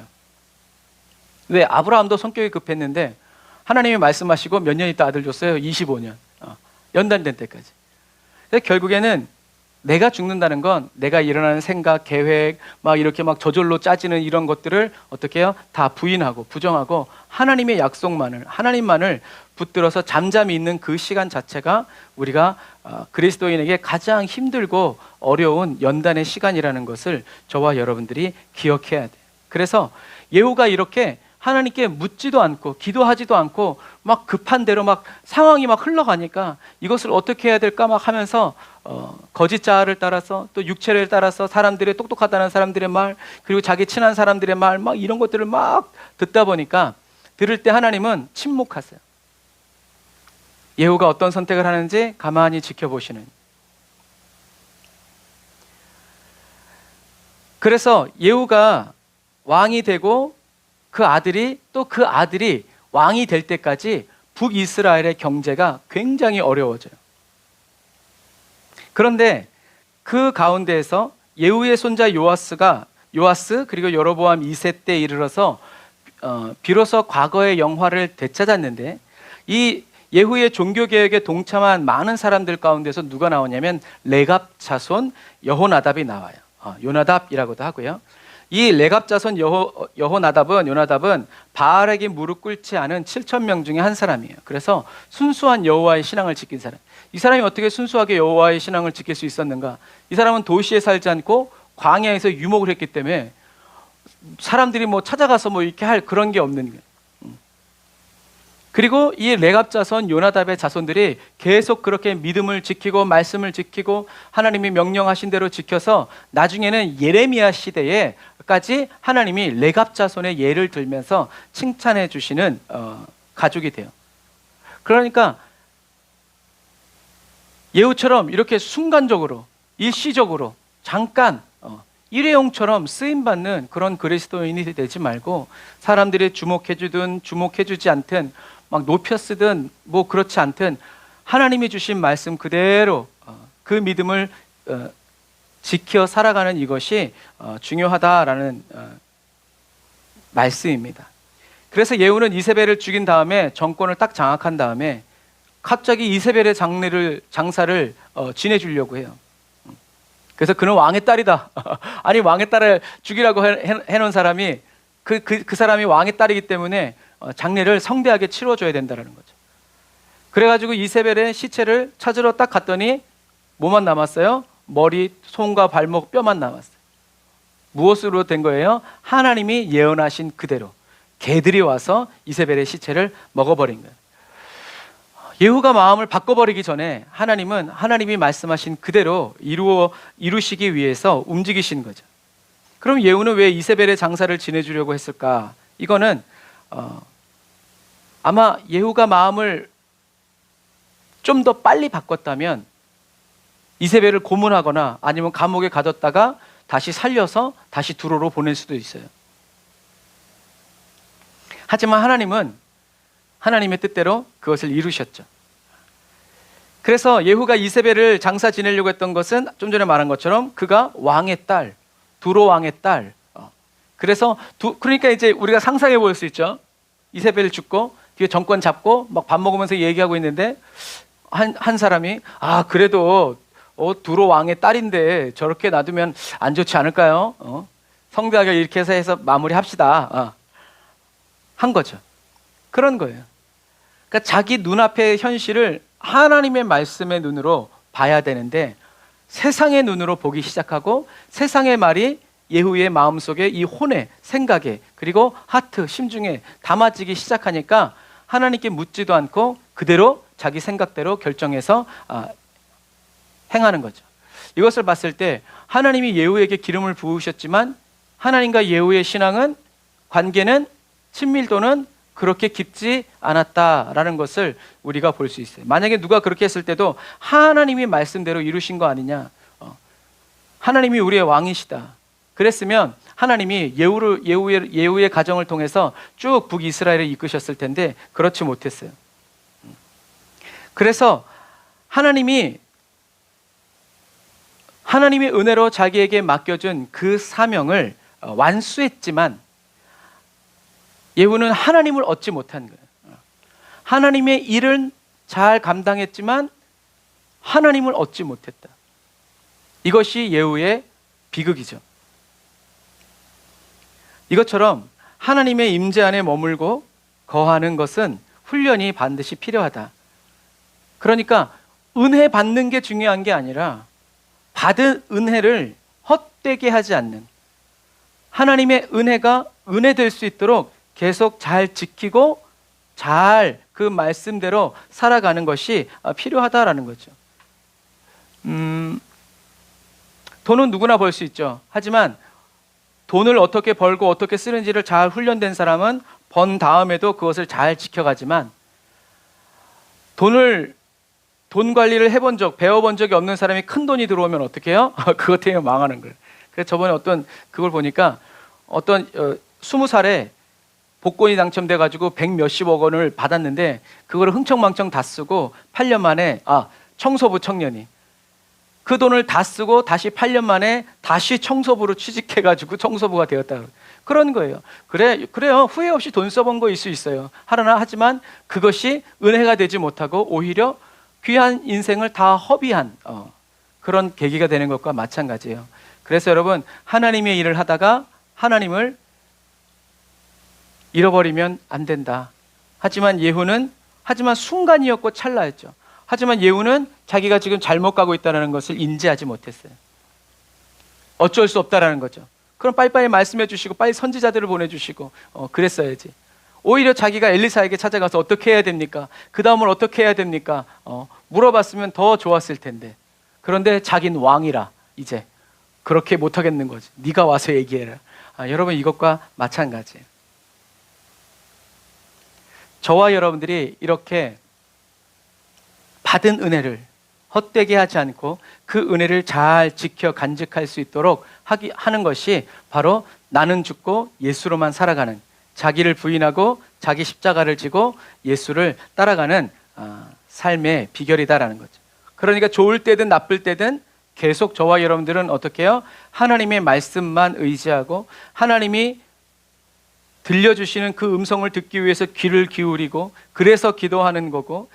왜? 아브라함도 성격이 급했는데 하나님이 말씀하시고 몇 년 있다 아들 줬어요? 25년. 연단된 때까지. 결국에는 내가 죽는다는 건 내가 일어나는 생각, 계획, 막 이렇게 막 저절로 짜지는 이런 것들을 어떻게 해요? 다 부인하고 부정하고 하나님의 약속만을, 하나님만을 붙들어서 잠잠히 있는 그 시간 자체가 우리가 그리스도인에게 가장 힘들고 어려운 연단의 시간이라는 것을 저와 여러분들이 기억해야 돼요. 그래서 예후가 이렇게 하나님께 묻지도 않고 기도하지도 않고 막 급한 대로 막 상황이 막 흘러가니까 이것을 어떻게 해야 될까 막 하면서 거짓 자아를 따라서 또 육체를 따라서 사람들의 똑똑하다는 사람들의 말, 그리고 자기 친한 사람들의 말, 막 이런 것들을 막 듣다 보니까 들을 때 하나님은 침묵하세요. 예후가 어떤 선택을 하는지 가만히 지켜보시는. 그래서 예후가 왕이 되고 그 아들이 왕이 될 때까지 북이스라엘의 경제가 굉장히 어려워져요. 그런데 그 가운데에서 예후의 손자 요아스 그리고 여로보암 2세 때 이르러서 비로소 과거의 영화를 되찾았는데 이 예후의 종교개혁에 동참한 많은 사람들 가운데서 누가 나오냐면 레갑 자손 여호나답이 나와요. 요나답이라고도 하고요. 이 레갑 자손 요나답은 바알에게 무릎 꿇지 않은 7,000명 중에 한 사람이에요. 그래서 순수한 여호와의 신앙을 지킨 사람. 이 사람이 어떻게 순수하게 여호와의 신앙을 지킬 수 있었는가? 이 사람은 도시에 살지 않고 광야에서 유목을 했기 때문에 사람들이 뭐 찾아가서 뭐 이렇게 할 그런 게 없는 거예요. 그리고 이 레갑 자손 요나답의 자손들이 계속 그렇게 믿음을 지키고 말씀을 지키고 하나님이 명령하신 대로 지켜서 나중에는 예레미야 시대에까지 하나님이 레갑 자손의 예를 들면서 칭찬해 주시는 가족이 돼요. 그러니까 예후처럼 이렇게 순간적으로 일시적으로 잠깐 일회용처럼 쓰임받는 그런 그리스도인이 되지 말고 사람들이 주목해주든 주목해주지 않든 막 높여 쓰든 뭐 그렇지 않든 하나님이 주신 말씀 그대로 그 믿음을 지켜 살아가는 이것이 중요하다라는 말씀입니다. 그래서 예후는 이세벨을 죽인 다음에 정권을 딱 장악한 다음에 갑자기 이세벨의 장사를 지내주려고 해요. 그래서 그는 왕의 딸이다. 아니 왕의 딸을 죽이라고 해놓은 사람이 그 사람이 왕의 딸이기 때문에 장례를 성대하게 치러줘야 된다는 거죠. 그래가지고 이세벨의 시체를 찾으러 딱 갔더니 뭐만 남았어요? 머리, 손과 발목, 뼈만 남았어요. 무엇으로 된 거예요? 하나님이 예언하신 그대로 개들이 와서 이세벨의 시체를 먹어버린 거예요. 예후가 마음을 바꿔버리기 전에 하나님은 하나님이 말씀하신 그대로 이루시기 위해서 움직이신 거죠. 그럼 예후는 왜 이세벨의 장사를 지내주려고 했을까? 이거는 아마 예후가 마음을 좀 더 빨리 바꿨다면 이세벨을 고문하거나 아니면 감옥에 가뒀다가 다시 살려서 다시 두로로 보낼 수도 있어요. 하지만 하나님은 하나님의 뜻대로 그것을 이루셨죠. 그래서 예후가 이세벨을 장사 지내려고 했던 것은 좀 전에 말한 것처럼 그가 왕의 딸, 두로 왕의 딸. 그래서 그러니까 이제 우리가 상상해 볼 수 있죠. 이세벨 죽고 뒤에 정권 잡고 막 밥 먹으면서 얘기하고 있는데 한 사람이 그래도 두로 왕의 딸인데 저렇게 놔두면 안 좋지 않을까요? 성대하게 이렇게 해서 마무리합시다. 한 거죠. 그런 거예요. 그러니까 자기 눈앞의 현실을 하나님의 말씀의 눈으로 봐야 되는데 세상의 눈으로 보기 시작하고 세상의 말이 예후의 마음속에 이 혼에, 생각에 그리고 하트, 심중에 담아지기 시작하니까 하나님께 묻지도 않고 그대로 자기 생각대로 결정해서 행하는 거죠. 이것을 봤을 때 하나님이 예후에게 기름을 부으셨지만 하나님과 예후의 신앙은 관계는 친밀도는 그렇게 깊지 않았다라는 것을 우리가 볼 수 있어요. 만약에 누가 그렇게 했을 때도 하나님이 말씀대로 이루신 거 아니냐, 하나님이 우리의 왕이시다 그랬으면 하나님이 예후의 가정을 통해서 쭉 북이스라엘을 이끄셨을 텐데 그렇지 못했어요. 그래서 하나님의 은혜로 자기에게 맡겨준 그 사명을 완수했지만 예후는 하나님을 얻지 못한 거예요. 하나님의 일은 잘 감당했지만 하나님을 얻지 못했다. 이것이 예후의 비극이죠. 이것처럼 하나님의 임재 안에 머물고 거하는 것은 훈련이 반드시 필요하다. 그러니까 은혜 받는 게 중요한 게 아니라 받은 은혜를 헛되게 하지 않는, 하나님의 은혜가 은혜 될 수 있도록 계속 잘 지키고 잘 그 말씀대로 살아가는 것이 필요하다라는 거죠. 돈은 누구나 벌 수 있죠. 하지만 돈을 어떻게 벌고 어떻게 쓰는지를 잘 훈련된 사람은 번 다음에도 그것을 잘 지켜가지만 돈 관리를 해본 적, 배워본 적이 없는 사람이 큰 돈이 들어오면 어떻게 해요? 그것 때문에 망하는 거예요. 그래서 저번에 그걸 보니까 20살에 복권이 당첨돼가지고 100 몇십억 원을 받았는데 그거를 흥청망청 다 쓰고 8년 만에 청소부 청년이 그 돈을 다 쓰고 다시 8년 만에 다시 청소부로 취직해가지고 청소부가 되었다. 그런 거예요. 그래요. 후회 없이 돈 써본 거일 수 있어요. 하지만 그것이 은혜가 되지 못하고 오히려 귀한 인생을 다 허비한 그런 계기가 되는 것과 마찬가지예요. 그래서 여러분, 하나님의 일을 하다가 하나님을 잃어버리면 안 된다. 하지만 순간이었고 찰나였죠. 하지만 예후는 자기가 지금 잘못 가고 있다는 것을 인지하지 못했어요. 어쩔 수 없다라는 거죠. 그럼 빨리빨리 말씀해 주시고 빨리 선지자들을 보내주시고 그랬어야지. 오히려 자기가 엘리사에게 찾아가서 어떻게 해야 됩니까? 그 다음을 어떻게 해야 됩니까? 물어봤으면 더 좋았을 텐데. 그런데 자기는 왕이라 이제 그렇게 못하겠는 거지. 네가 와서 얘기해라. 여러분, 이것과 마찬가지예요. 저와 여러분들이 이렇게 받은 은혜를 헛되게 하지 않고 그 은혜를 잘 지켜 간직할 수 있도록 하는 것이 바로 나는 죽고 예수로만 살아가는, 자기를 부인하고 자기 십자가를 지고 예수를 따라가는 삶의 비결이다라는 거죠. 그러니까 좋을 때든 나쁠 때든 계속 저와 여러분들은 어떻게 해요? 하나님의 말씀만 의지하고 하나님이 들려주시는 그 음성을 듣기 위해서 귀를 기울이고, 그래서 기도하는 거고,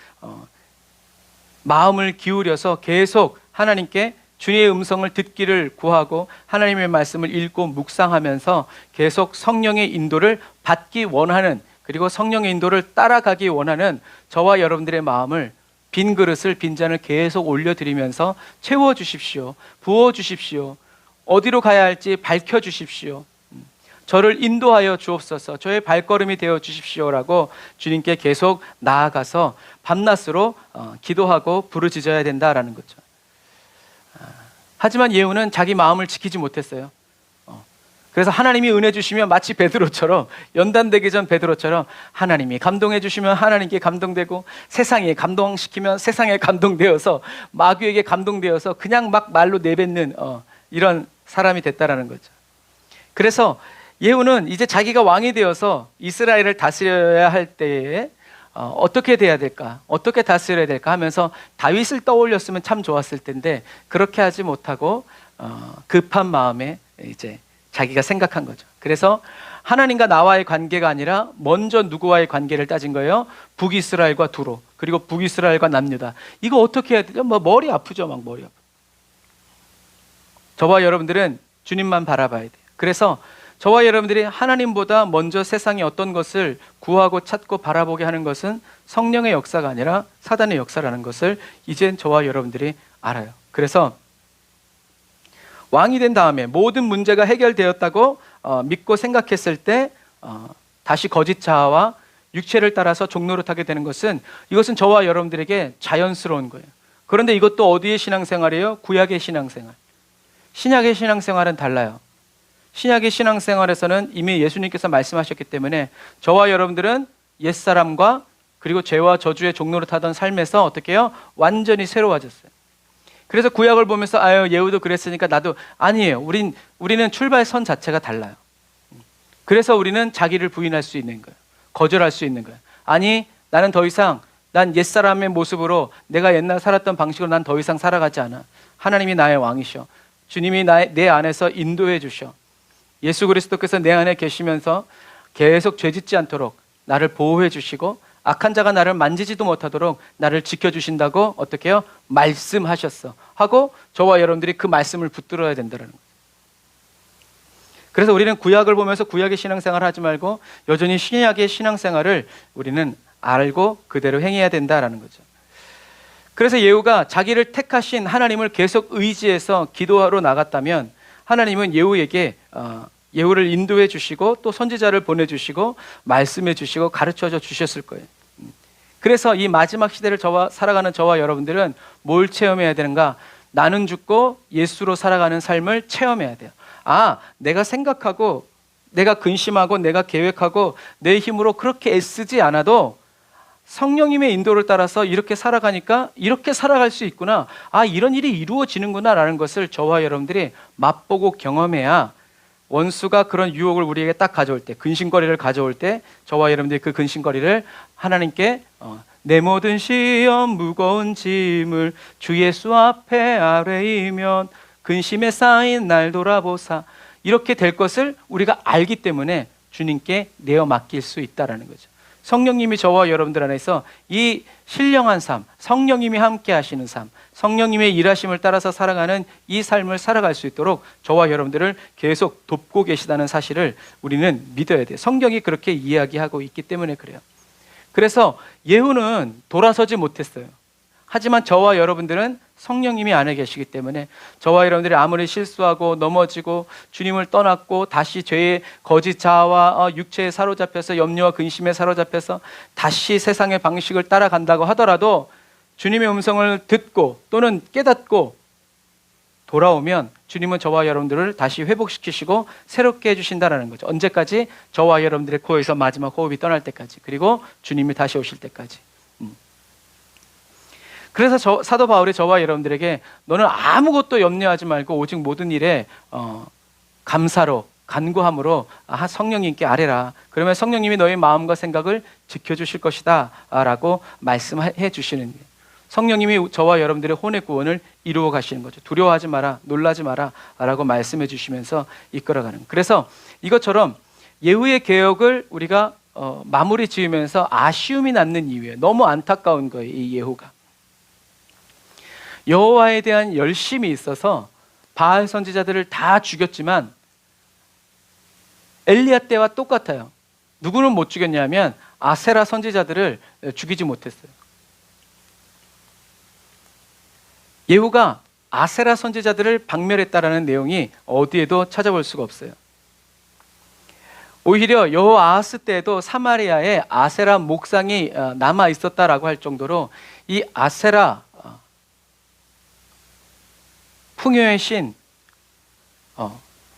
마음을 기울여서 계속 하나님께 주의 음성을 듣기를 구하고 하나님의 말씀을 읽고 묵상하면서 계속 성령의 인도를 받기 원하는, 그리고 성령의 인도를 따라가기 원하는 저와 여러분들의 마음을, 빈 그릇을, 빈잔을 계속 올려드리면서 채워주십시오. 부어주십시오. 어디로 가야 할지 밝혀주십시오. 저를 인도하여 주옵소서. 저의 발걸음이 되어 주십시오라고 주님께 계속 나아가서 밤낮으로 기도하고 부르짖어야 된다라는 거죠. 하지만 예후는 자기 마음을 지키지 못했어요. 그래서 하나님이 은혜 주시면 마치 베드로처럼, 연단되기 전 베드로처럼 하나님이 감동해 주시면 하나님께 감동되고, 세상에 감동시키면 세상에 감동되어서 마귀에게 감동되어서 그냥 막 말로 내뱉는 이런 사람이 됐다라는 거죠. 그래서 예후는 이제 자기가 왕이 되어서 이스라엘을 다스려야 할 때에 어떻게 돼야 될까, 어떻게 다스려야 될까 하면서 다윗을 떠올렸으면 참 좋았을 텐데 그렇게 하지 못하고 급한 마음에 이제 자기가 생각한 거죠. 그래서 하나님과 나와의 관계가 아니라 먼저 누구와의 관계를 따진 거예요? 북이스라엘과 두로, 그리고 북이스라엘과 남유다. 이거 어떻게 해야 되죠? 머리 아프죠, 막 머리 아프. 저와 여러분들은 주님만 바라봐야 돼요. 그래서 저와 여러분들이 하나님보다 먼저 세상의 어떤 것을 구하고 찾고 바라보게 하는 것은 성령의 역사가 아니라 사단의 역사라는 것을 이젠 저와 여러분들이 알아요. 그래서 왕이 된 다음에 모든 문제가 해결되었다고 믿고 생각했을 때 다시 거짓 자아와 육체를 따라서 종노릇하게 되는 것은, 이것은 저와 여러분들에게 자연스러운 거예요. 그런데 이것도 어디의 신앙생활이에요? 구약의 신앙생활. 신약의 신앙생활은 달라요. 신약의 신앙생활에서는 이미 예수님께서 말씀하셨기 때문에 저와 여러분들은 옛사람과 그리고 죄와 저주의 종노릇하던 삶에서 어떻게 해요? 완전히 새로워졌어요. 그래서 구약을 보면서 예후도 그랬으니까 나도, 아니에요. 우리는 출발선 자체가 달라요. 그래서 우리는 자기를 부인할 수 있는 거예요. 거절할 수 있는 거예요. 아니, 나는 더 이상, 난 옛사람의 모습으로 내가 옛날 살았던 방식으로 난 더 이상 살아가지 않아. 하나님이 나의 왕이셔. 주님이 내 안에서 인도해 주셔. 예수 그리스도께서 내 안에 계시면서 계속 죄짓지 않도록 나를 보호해 주시고 악한 자가 나를 만지지도 못하도록 나를 지켜주신다고 어떻게 해요? 말씀하셨어 하고 저와 여러분들이 그 말씀을 붙들어야 된다는 거예요. 그래서 우리는 구약을 보면서 구약의 신앙생활을 하지 말고 여전히 신약의 신앙생활을 우리는 알고 그대로 행해야 된다는 거죠. 그래서 예후가 자기를 택하신 하나님을 계속 의지해서 기도하러 나갔다면 하나님은 예후에게 예후를 인도해 주시고 또 선지자를 보내주시고 말씀해 주시고 가르쳐 주셨을 거예요. 그래서 이 마지막 시대를 살아가는 저와 여러분들은 뭘 체험해야 되는가? 나는 죽고 예수로 살아가는 삶을 체험해야 돼요. 내가 생각하고 내가 근심하고 내가 계획하고 내 힘으로 그렇게 애쓰지 않아도 성령님의 인도를 따라서 이렇게 살아가니까 이렇게 살아갈 수 있구나, 이런 일이 이루어지는구나 라는 것을 저와 여러분들이 맛보고 경험해야 원수가 그런 유혹을 우리에게 딱 가져올 때, 근심거리를 가져올 때 저와 여러분들이 그 근심거리를 하나님께 내 모든 시험 무거운 짐을 주 예수 앞에 아뢰이면 근심에 쌓인 날 돌아보사, 이렇게 될 것을 우리가 알기 때문에 주님께 내어 맡길 수 있다는 거죠. 성령님이 저와 여러분들 안에서 이 신령한 삶, 성령님이 함께 하시는 삶, 성령님의 일하심을 따라서 살아가는 이 삶을 살아갈 수 있도록 저와 여러분들을 계속 돕고 계시다는 사실을 우리는 믿어야 돼요. 성경이 그렇게 이야기하고 있기 때문에 그래요. 그래서 예후는 돌아서지 못했어요. 하지만 저와 여러분들은 성령님이 안에 계시기 때문에 저와 여러분들이 아무리 실수하고 넘어지고 주님을 떠났고 다시 죄의 거짓 자아와 육체에 사로잡혀서 염려와 근심에 사로잡혀서 다시 세상의 방식을 따라간다고 하더라도 주님의 음성을 듣고 또는 깨닫고 돌아오면 주님은 저와 여러분들을 다시 회복시키시고 새롭게 해주신다는 거죠. 언제까지? 저와 여러분들의 코에서 마지막 호흡이 떠날 때까지, 그리고 주님이 다시 오실 때까지. 그래서 사도 바울이 저와 여러분들에게 너는 아무것도 염려하지 말고 오직 모든 일에 감사로 간구함으로 성령님께 아뢰라. 그러면 성령님이 너의 마음과 생각을 지켜주실 것이다 라고 말씀해 주시는 거예요. 성령님이 저와 여러분들의 혼의 구원을 이루어 가시는 거죠. 두려워하지 마라, 놀라지 마라 라고 말씀해 주시면서 이끌어가는 거예요. 그래서 이것처럼 예후의 개혁을 우리가 마무리 지으면서 아쉬움이 남는 이유예요. 너무 안타까운 거예요. 이 예후가 여호와에 대한 열심이 있어서 바알 선지자들을 다 죽였지만 엘리야 때와 똑같아요. 누구는 못 죽였냐면 아세라 선지자들을 죽이지 못했어요. 예후가 아세라 선지자들을 박멸했다라는 내용이 어디에도 찾아볼 수가 없어요. 오히려 여호아하스 때에도 사마리아에 아세라 목상이 남아 있었다라고 할 정도로 이 아세라 풍요의 신,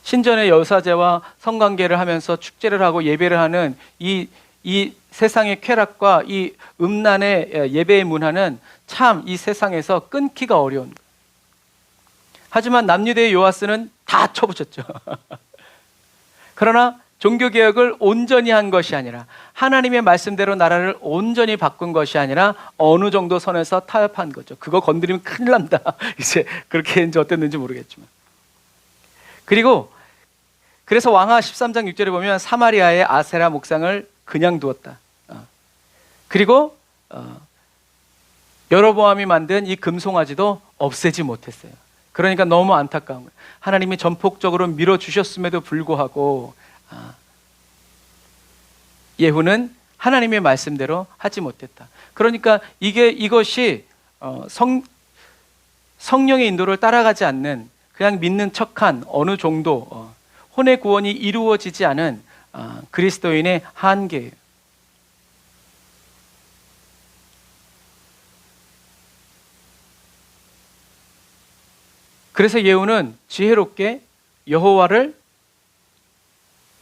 신전의 여사제와 성관계를 하면서 축제를 하고 예배를 하는 이 세상의 쾌락과 이 음란의 예배의 문화는 참 이 세상에서 끊기가 어려운 거예요. 하지만 남유대의 요아스는 다 쳐붙였죠. 그러나 종교개혁을 온전히 한 것이 아니라 하나님의 말씀대로 나라를 온전히 바꾼 것이 아니라 어느 정도 선에서 타협한 거죠. 그거 건드리면 큰일 난다. 이제 그렇게 이제 어땠는지 모르겠지만. 그래서 왕하 13장 6절에 보면 사마리아의 아세라 목상을 그냥 두었다. 그리고 여로보암이 만든 이 금송아지도 없애지 못했어요. 그러니까 너무 안타까운 거예요. 하나님이 전폭적으로 밀어주셨음에도 불구하고 예후는 하나님의 말씀대로 하지 못했다. 그러니까 이것이 성령의 인도를 따라가지 않는 그냥 믿는 척한 어느 정도 혼의 구원이 이루어지지 않은 그리스도인의 한계예요. 그래서 예후는 지혜롭게 여호와를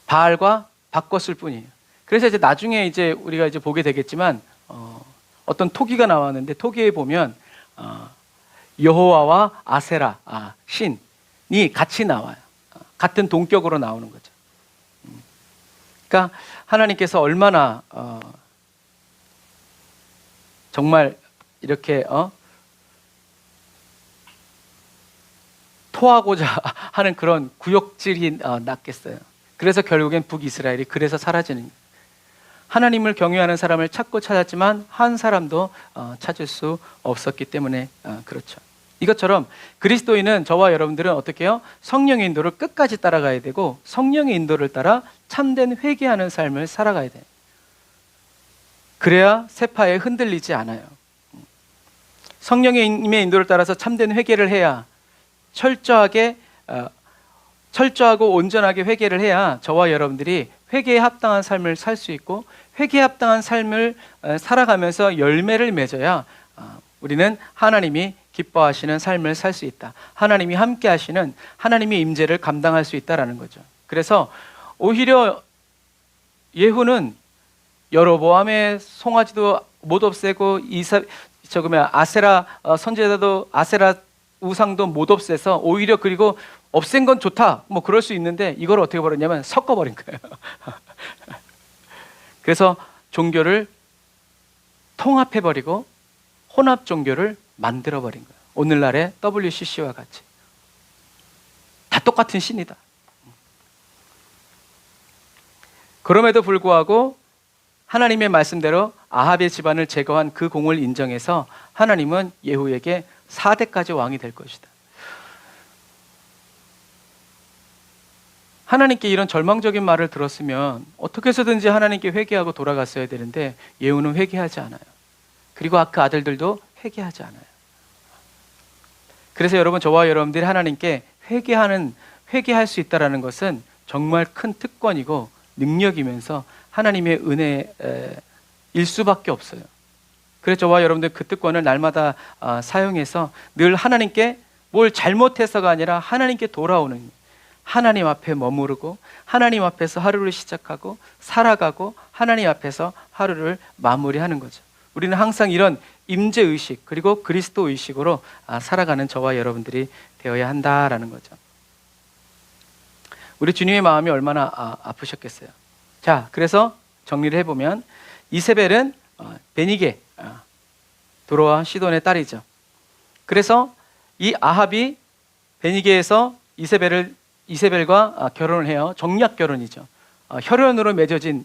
바알과 바꿨을 뿐이에요. 그래서 이제 나중에 이제 우리가 이제 보게 되겠지만 어떤 토기가 나왔는데 토기에 보면 여호와와 아세라 신이 같이 나와요. 같은 동격으로 나오는 거죠. 그러니까 하나님께서 얼마나 정말 이렇게 토하고자 하는 그런 구역질이 났겠어요. 그래서 결국엔 북이스라엘이 그래서 사라지는 거예요. 하나님을 경외하는 사람을 찾았지만 한 사람도 찾을 수 없었기 때문에 그렇죠. 이것처럼 그리스도인은 저와 여러분들은 어떻게 해요? 성령의 인도를 끝까지 따라가야 되고 성령의 인도를 따라 참된 회개하는 삶을 살아가야 돼요. 그래야 세파에 흔들리지 않아요. 성령의 인도를 따라서 참된 회개를 해야 철저하고 온전하게 회개를 해야 저와 여러분들이 회개에 합당한 삶을 살 수 있고 회개에 합당한 삶을 살아가면서 열매를 맺어야 우리는 하나님이 기뻐하시는 삶을 살 수 있다. 하나님이 함께 하시는 하나님의 임재를 감당할 수 있다라는 거죠. 그래서 오히려 예후는 여로보암의 송아지도 못 없애고 아세라 선지자도 아세라 우상도 못 없애서 오히려 그리고 없앤 건 좋다 뭐 그럴 수 있는데 이걸 어떻게 버렸냐면 섞어버린 거예요. 그래서 종교를 통합해버리고 혼합 종교를 만들어버린 거예요. 오늘날의 WCC와 같이 다 똑같은 신이다. 그럼에도 불구하고 하나님의 말씀대로 아합의 집안을 제거한 그 공을 인정해서 하나님은 예후에게 4대까지 왕이 될 것이다. 하나님께 이런 절망적인 말을 들었으면 어떻게 해서든지 하나님께 회개하고 돌아갔어야 되는데 예후는 회개하지 않아요. 그리고 그 아들들도 회개하지 않아요. 그래서 여러분, 저와 여러분들이 하나님께 회개할 수 있다는 것은 정말 큰 특권이고 능력이면서 하나님의 은혜일 수밖에 없어요. 그래서 저와 여러분들 그 특권을 날마다 사용해서 늘 하나님께 뭘 잘못해서가 아니라 하나님께 돌아오는, 하나님 앞에 머무르고 하나님 앞에서 하루를 시작하고 살아가고 하나님 앞에서 하루를 마무리하는 거죠. 우리는 항상 이런 임재 의식 그리고 그리스도 의식으로 살아가는 저와 여러분들이 되어야 한다라는 거죠. 우리 주님의 마음이 얼마나 아프셨겠어요. 자, 그래서 정리를 해보면 이세벨은 베니게 도로와 시돈의 딸이죠. 그래서 이 아합이 베니게에서 이세벨과 결혼을 해요. 정략 결혼이죠. 혈연으로 맺어진.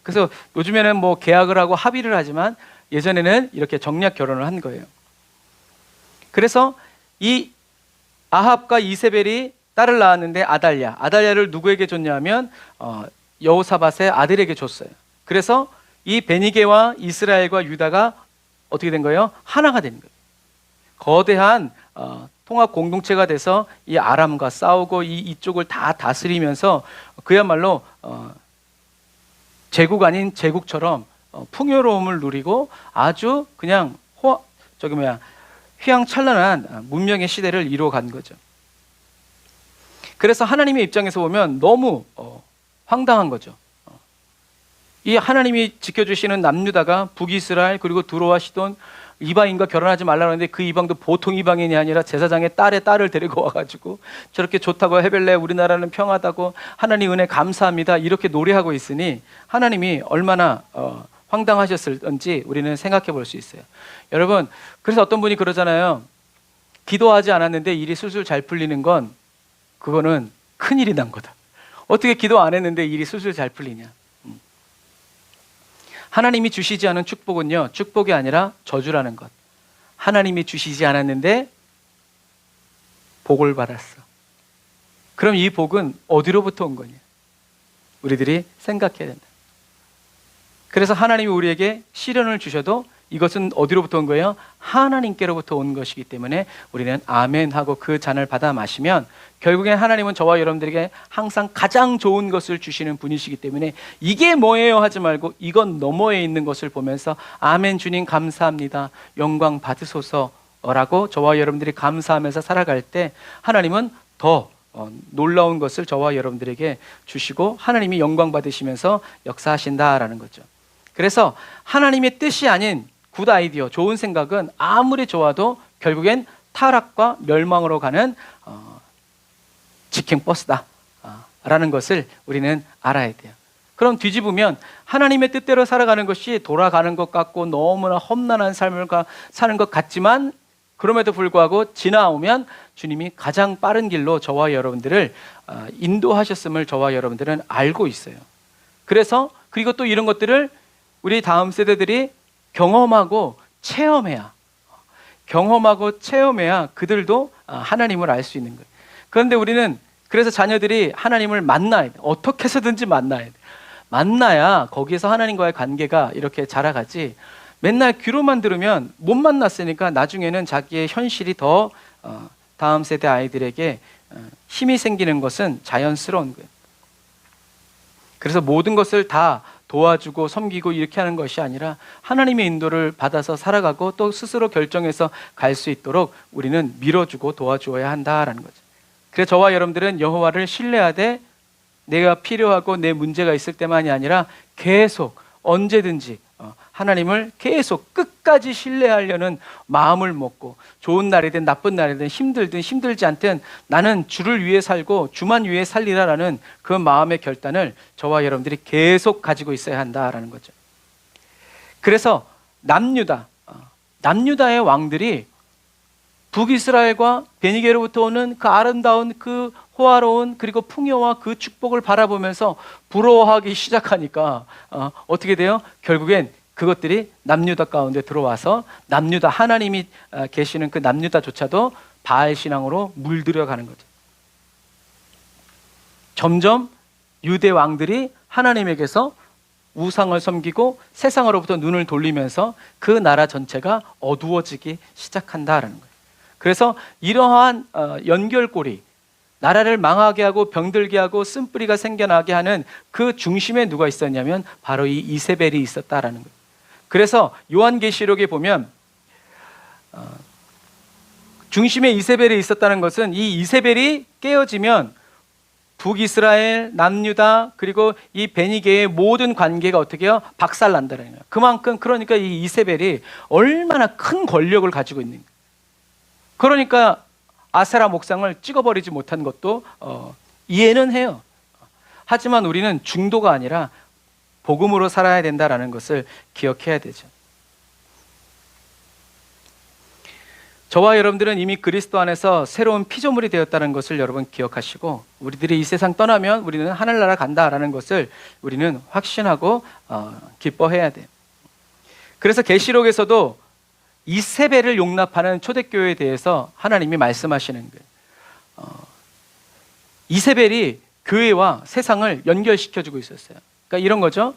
그래서 요즘에는 뭐 계약을 하고 합의를 하지만 예전에는 이렇게 정략 결혼을 한 거예요. 그래서 이 아합과 이세벨이 딸을 낳았는데 아달랴를 누구에게 줬냐면 여호사밧의 아들에게 줬어요. 그래서 이 베니게와 이스라엘과 유다가 어떻게 된 거예요? 하나가 된 거예요. 거대한 통합 공동체가 돼서 이 아람과 싸우고 이쪽을 다 다스리면서 그야말로 제국 아닌 제국처럼 풍요로움을 누리고 아주 그냥 휘황찬란한 문명의 시대를 이루어간 거죠. 그래서 하나님의 입장에서 보면 너무 황당한 거죠. 이 하나님이 지켜주시는 남유다가 북이스라엘 그리고 두로와 시돈 이방인과 결혼하지 말라고 하는데 그 이방도 보통 이방인이 아니라 제사장의 딸을 데리고 와가지고 저렇게 좋다고 헤벨레 우리나라는 평화다고 하나님 은혜 감사합니다 이렇게 노래하고 있으니 하나님이 얼마나 황당하셨을지 우리는 생각해 볼 수 있어요. 여러분, 그래서 어떤 분이 그러잖아요. 기도하지 않았는데 일이 술술 잘 풀리는 건 그거는 큰일이 난 거다. 어떻게 기도 안 했는데 일이 술술 잘 풀리냐. 하나님이 주시지 않은 축복은요, 축복이 아니라 저주라는 것. 하나님이 주시지 않았는데 복을 받았어. 그럼 이 복은 어디로부터 온 거냐? 우리들이 생각해야 된다. 그래서 하나님이 우리에게 시련을 주셔도 이것은 어디로부터 온 거예요? 하나님께로부터 온 것이기 때문에 우리는 아멘 하고 그 잔을 받아 마시면 결국엔 하나님은 저와 여러분들에게 항상 가장 좋은 것을 주시는 분이시기 때문에 이게 뭐예요 하지 말고 이건 너머에 있는 것을 보면서 아멘 주님 감사합니다 영광 받으소서라고 저와 여러분들이 감사하면서 살아갈 때 하나님은 더 놀라운 것을 저와 여러분들에게 주시고 하나님이 영광 받으시면서 역사하신다라는 거죠. 그래서 하나님의 뜻이 아닌 굿 아이디어, 좋은 생각은 아무리 좋아도 결국엔 타락과 멸망으로 가는 직행 버스다 라는 것을 우리는 알아야 돼요. 그럼 뒤집으면 하나님의 뜻대로 살아가는 것이 돌아가는 것 같고 너무나 험난한 삶을 사는 것 같지만 그럼에도 불구하고 지나오면 주님이 가장 빠른 길로 저와 여러분들을 인도하셨음을 저와 여러분들은 알고 있어요. 그리고 또 이런 것들을 우리 다음 세대들이 경험하고 체험해야 그들도 하나님을 알 수 있는 거예요. 그런데 우리는 그래서 자녀들이 하나님을 만나야 돼. 어떻게 해서든지 만나야 돼. 만나야 거기에서 하나님과의 관계가 이렇게 자라가지 맨날 귀로만 들으면 못 만났으니까 나중에는 자기의 현실이 더 다음 세대 아이들에게 힘이 생기는 것은 자연스러운 거예요. 그래서 모든 것을 다 도와주고 섬기고 이렇게 하는 것이 아니라 하나님의 인도를 받아서 살아가고 또 스스로 결정해서 갈 수 있도록 우리는 밀어주고 도와주어야 한다라는 거죠. 그래서 저와 여러분들은 여호와를 신뢰하되 내가 필요하고 내 문제가 있을 때만이 아니라 계속 언제든지 하나님을 계속 끝까지 신뢰하려는 마음을 먹고 좋은 날이든 나쁜 날이든 힘들든 힘들지 않든 나는 주를 위해 살고 주만 위해 살리라라는 그 마음의 결단을 저와 여러분들이 계속 가지고 있어야 한다라는 거죠. 그래서 남유다의 왕들이 북이스라엘과 베니게로부터 오는 그 아름다운 그 호화로운 그리고 풍요와 그 축복을 바라보면서 부러워하기 시작하니까 어떻게 돼요? 결국엔 그것들이 남유다 가운데 들어와서 남유다 하나님이 계시는 그 남유다조차도 바알 신앙으로 물들여가는 거죠. 점점 유대 왕들이 하나님에게서 우상을 섬기고 세상으로부터 눈을 돌리면서 그 나라 전체가 어두워지기 시작한다라는 거예요. 그래서 이러한 연결고리, 나라를 망하게 하고 병들게 하고 쓴뿌리가 생겨나게 하는 그 중심에 누가 있었냐면 바로 이 이세벨이 있었다라는 거예요. 그래서 요한계시록에 보면 중심에 이세벨이 있었다는 것은 이 이세벨이 깨어지면 북이스라엘, 남유다 그리고 이 베니게의 모든 관계가 어떻게 해요? 박살난다는 거예요. 그만큼 그러니까 이 이세벨이 얼마나 큰 권력을 가지고 있는 거예요. 그러니까 아세라 목상을 찍어버리지 못한 것도 이해는 해요. 하지만 우리는 중도가 아니라 복음으로 살아야 된다는 것을 기억해야 되죠. 저와 여러분들은 이미 그리스도 안에서 새로운 피조물이 되었다는 것을 여러분 기억하시고, 우리들이 이 세상 떠나면 우리는 하늘나라 간다라는 것을 우리는 확신하고 기뻐해야 돼요. 그래서 계시록에서도 이세벨을 용납하는 초대교회에 대해서 하나님이 말씀하시는 거예요. 이세벨이 교회와 세상을 연결시켜주고 있었어요. 그러니까 이런 거죠.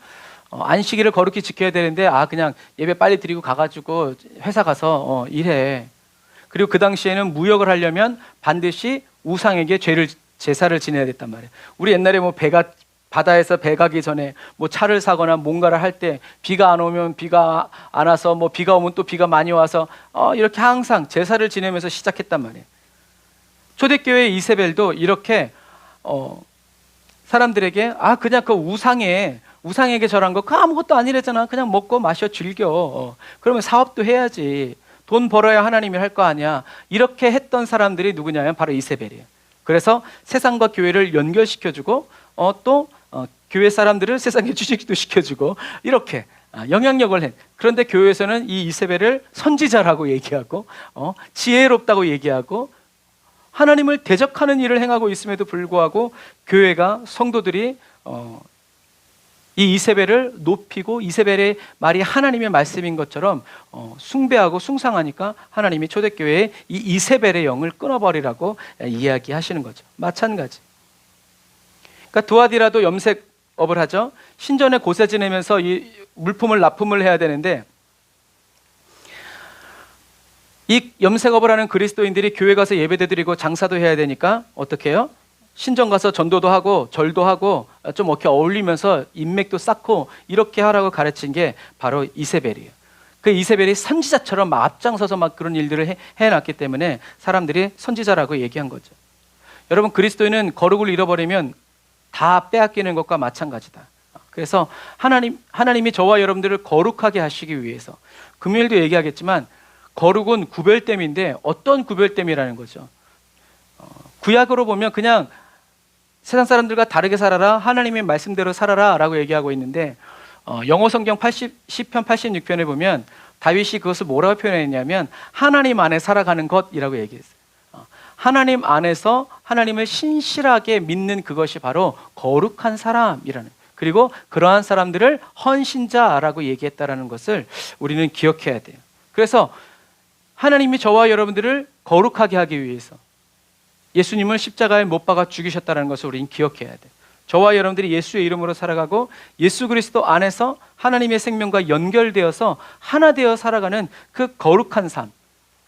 안식일을 거룩히 지켜야 되는데 그냥 예배 빨리 드리고 가가지고 회사 가서 일해. 그리고 그 당시에는 무역을 하려면 반드시 우상에게 제사를 지내야 됐단 말이에요. 우리 옛날에 바다에서 배 가기 전에 차를 사거나 뭔가를 할 때 비가 안 오면 비가 안 와서 비가 오면 또 비가 많이 와서 이렇게 항상 제사를 지내면서 시작했단 말이에요. 초대교회 이세벨도 이렇게 사람들에게 그냥 그 우상에게 절한 거 그거 아무것도 아니래잖아. 그냥 먹고 마셔 즐겨. 그러면 사업도 해야지. 돈 벌어야 하나님이 할 거 아니야. 이렇게 했던 사람들이 누구냐면 바로 이세벨이에요. 그래서 세상과 교회를 연결시켜주고 또 교회 사람들을 세상에 주식도 시켜주고 이렇게 영향력을 해. 그런데 교회에서는 이 이세벨을 선지자라고 얘기하고 지혜롭다고 얘기하고 하나님을 대적하는 일을 행하고 있음에도 불구하고 교회가 성도들이 이 이세벨을 높이고 이세벨의 말이 하나님의 말씀인 것처럼 숭배하고 숭상하니까 하나님이 초대교회에 이 이세벨의 영을 끊어버리라고 이야기하시는 거죠. 마찬가지. 그러니까 두아디라도 염색업을 하죠. 신전에 고세 지내면서 이 물품을 납품을 해야 되는데 이 염색업을 하는 그리스도인들이 교회 가서 예배도 드리고 장사도 해야 되니까 어떻게 해요? 신전 가서 전도도 하고 절도 하고 좀 이렇게 어울리면서 인맥도 쌓고 이렇게 하라고 가르친 게 바로 이세벨이에요. 그 이세벨이 선지자처럼 앞장서서 그런 일들을 해놨기 때문에 사람들이 선지자라고 얘기한 거죠. 여러분, 그리스도인은 거룩을 잃어버리면 다 빼앗기는 것과 마찬가지다. 그래서 하나님이 저와 여러분들을 거룩하게 하시기 위해서, 금요일도 얘기하겠지만 거룩은 구별됨인데 어떤 구별됨이라는 거죠. 구약으로 보면 그냥 세상 사람들과 다르게 살아라, 하나님의 말씀대로 살아라 라고 얘기하고 있는데 영어 성경 시편 86편에 보면 다윗이 그것을 뭐라고 표현했냐면 하나님 안에 살아가는 것이라고 얘기했어요. 하나님 안에서 하나님을 신실하게 믿는 그것이 바로 거룩한 사람이라는, 그리고 그러한 사람들을 헌신자라고 얘기했다라는 것을 우리는 기억해야 돼요. 그래서 하나님이 저와 여러분들을 거룩하게 하기 위해서 예수님을 십자가에 못 박아 죽이셨다는 것을 우리는 기억해야 돼요. 저와 여러분들이 예수의 이름으로 살아가고 예수 그리스도 안에서 하나님의 생명과 연결되어서 하나 되어 살아가는 그 거룩한 삶,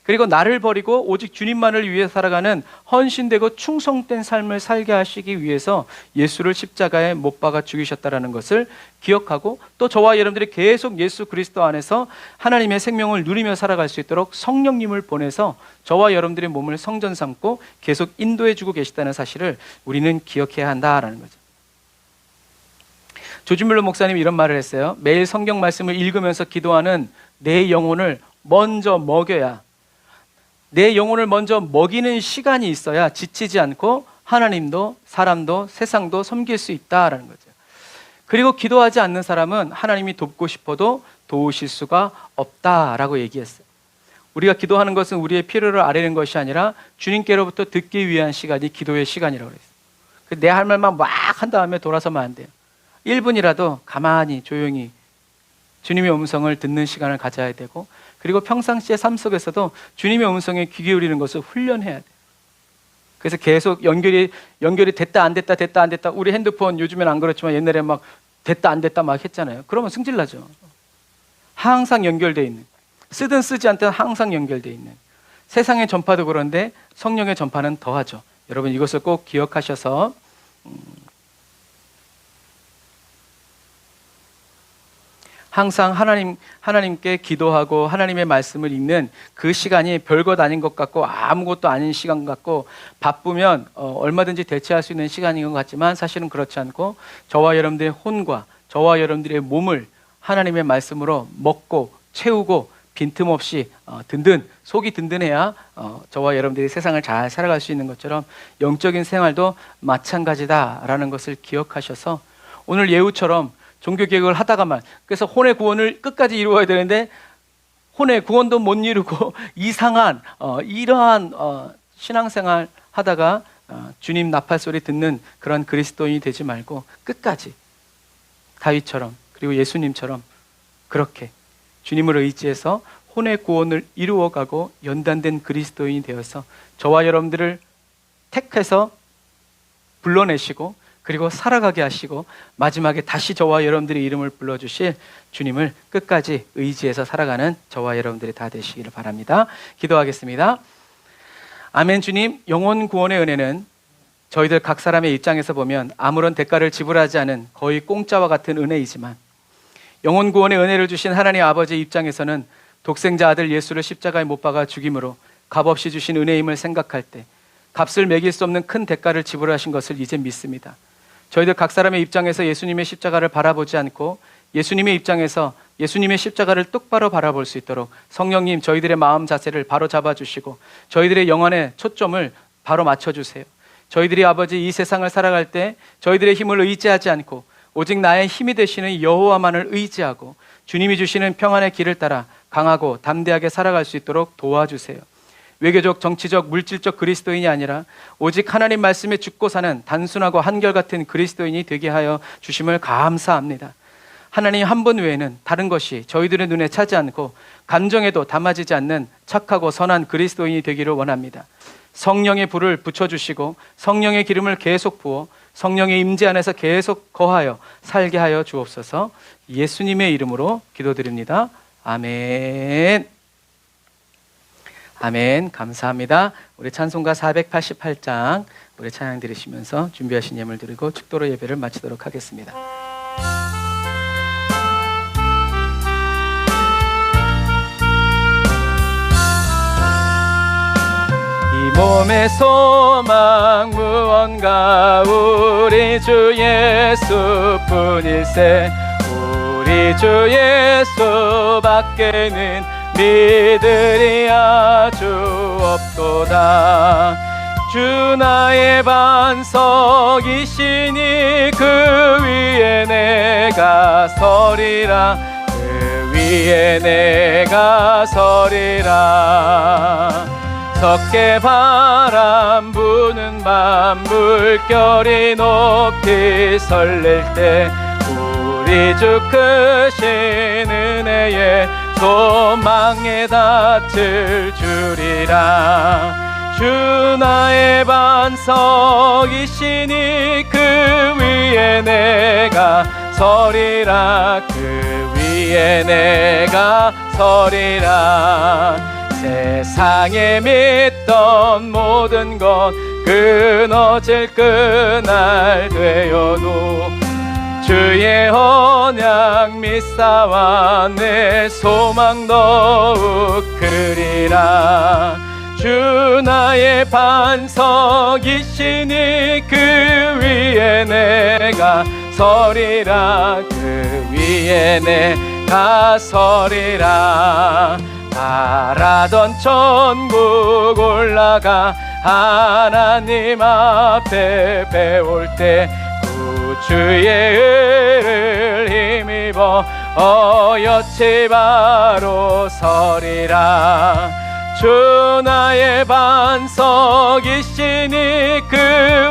그리고 나를 버리고 오직 주님만을 위해 살아가는 헌신되고 충성된 삶을 살게 하시기 위해서 예수를 십자가에 못 박아 죽이셨다는 것을 기억하고, 또 저와 여러분들이 계속 예수 그리스도 안에서 하나님의 생명을 누리며 살아갈 수 있도록 성령님을 보내서 저와 여러분들의 몸을 성전 삼고 계속 인도해 주고 계시다는 사실을 우리는 기억해야 한다라는 거죠. 조지 뮬러 목사님이 이런 말을 했어요. 매일 성경 말씀을 읽으면서 기도하는 내 영혼을 먼저 먹여야, 내 영혼을 먼저 먹이는 시간이 있어야 지치지 않고 하나님도 사람도 세상도 섬길 수 있다라는 거죠. 그리고 기도하지 않는 사람은 하나님이 돕고 싶어도 도우실 수가 없다라고 얘기했어요. 우리가 기도하는 것은 우리의 필요를 아뢰는 것이 아니라 주님께로부터 듣기 위한 시간이 기도의 시간이라고 그랬어요. 내 할 말만 막 한 다음에 돌아서면 안 돼요. 1분이라도 가만히 조용히 주님의 음성을 듣는 시간을 가져야 되고, 그리고 평상시의 삶 속에서도 주님의 음성에 귀 기울이는 것을 훈련해야 돼요. 그래서 계속 연결이 됐다 안 됐다. 우리 핸드폰 요즘엔 안 그렇지만 옛날에 막 됐다 안 됐다 막 했잖아요. 그러면 승질나죠. 항상 연결되어 있는, 쓰든 쓰지 않든 항상 연결되어 있는 세상의 전파도 그런데 성령의 전파는 더하죠. 여러분, 이것을 꼭 기억하셔서 항상 하나님께 기도하고 하나님의 말씀을 읽는 그 시간이 별것 아닌 것 같고 아무것도 아닌 시간 같고 바쁘면 얼마든지 대체할 수 있는 시간인 것 같지만 사실은 그렇지 않고 저와 여러분들의 혼과 저와 여러분들의 몸을 하나님의 말씀으로 먹고 채우고 빈틈없이 속이 든든해야 저와 여러분들이 세상을 잘 살아갈 수 있는 것처럼 영적인 생활도 마찬가지다라는 것을 기억하셔서 오늘 예후처럼 종교개혁을 하다가만, 그래서 혼의 구원을 끝까지 이루어야 되는데 혼의 구원도 못 이루고 이상한 이러한 신앙생활 하다가 주님 나팔 소리 듣는 그런 그리스도인이 되지 말고 끝까지 다윗처럼 그리고 예수님처럼 그렇게 주님을 의지해서 혼의 구원을 이루어가고 연단된 그리스도인이 되어서 저와 여러분들을 택해서 불러내시고 그리고 살아가게 하시고 마지막에 다시 저와 여러분들의 이름을 불러주실 주님을 끝까지 의지해서 살아가는 저와 여러분들이 다 되시기를 바랍니다. 기도하겠습니다. 아멘. 주님, 영혼 구원의 은혜는 저희들 각 사람의 입장에서 보면 아무런 대가를 지불하지 않은 거의 공짜와 같은 은혜이지만 영혼 구원의 은혜를 주신 하나님 아버지의 입장에서는 독생자 아들 예수를 십자가에 못 박아 죽임으로 값없이 주신 은혜임을 생각할 때 값을 매길 수 없는 큰 대가를 지불하신 것을 이제 믿습니다. 저희들 각 사람의 입장에서 예수님의 십자가를 바라보지 않고 예수님의 입장에서 예수님의 십자가를 똑바로 바라볼 수 있도록 성령님 저희들의 마음 자세를 바로 잡아주시고 저희들의 영혼의 초점을 바로 맞춰주세요. 저희들이 아버지 이 세상을 살아갈 때 저희들의 힘을 의지하지 않고 오직 나의 힘이 되시는 여호와만을 의지하고 주님이 주시는 평안의 길을 따라 강하고 담대하게 살아갈 수 있도록 도와주세요. 외교적, 정치적, 물질적 그리스도인이 아니라 오직 하나님 말씀에 죽고 사는 단순하고 한결같은 그리스도인이 되게 하여 주심을 감사합니다. 하나님 한 분 외에는 다른 것이 저희들의 눈에 차지 않고 감정에도 담아지지 않는 착하고 선한 그리스도인이 되기를 원합니다. 성령의 불을 붙여주시고 성령의 기름을 계속 부어 성령의 임재 안에서 계속 거하여 살게 하여 주옵소서. 예수님의 이름으로 기도드립니다. 아멘. 아멘. 감사합니다. 우리 찬송가 488장 우리 찬양 드리시면서 준비하신 예물 드리고 축도로 예배를 마치도록 하겠습니다. 이 몸의 소망 무언가 우리 주 예수뿐일세. 우리 주 예수밖에는 믿으리 아주 없도다. 주 나의 반석이시니 그 위에 내가 서리라. 그 위에 내가 서리라. 섞게 바람 부는 밤 물결이 높이 설렐 때 우리 주 크신 은혜에 소망에 닿을 줄이라. 주 나의 반석이시니 그 위에 내가 서리라. 그 위에 내가 서리라. 세상에 믿던 모든 것 끊어질 그날 되어도 주의 언약 믿사와 내 소망 더욱 크리라. 주 나의 반석이시니 그 위에 내가 서리라. 그 위에 내가 서리라. 바라던 천국 올라가 하나님 앞에 배울 때 구주의 의를 힘입어 어여치 바로 서리라. 주 나의 반석이시니 그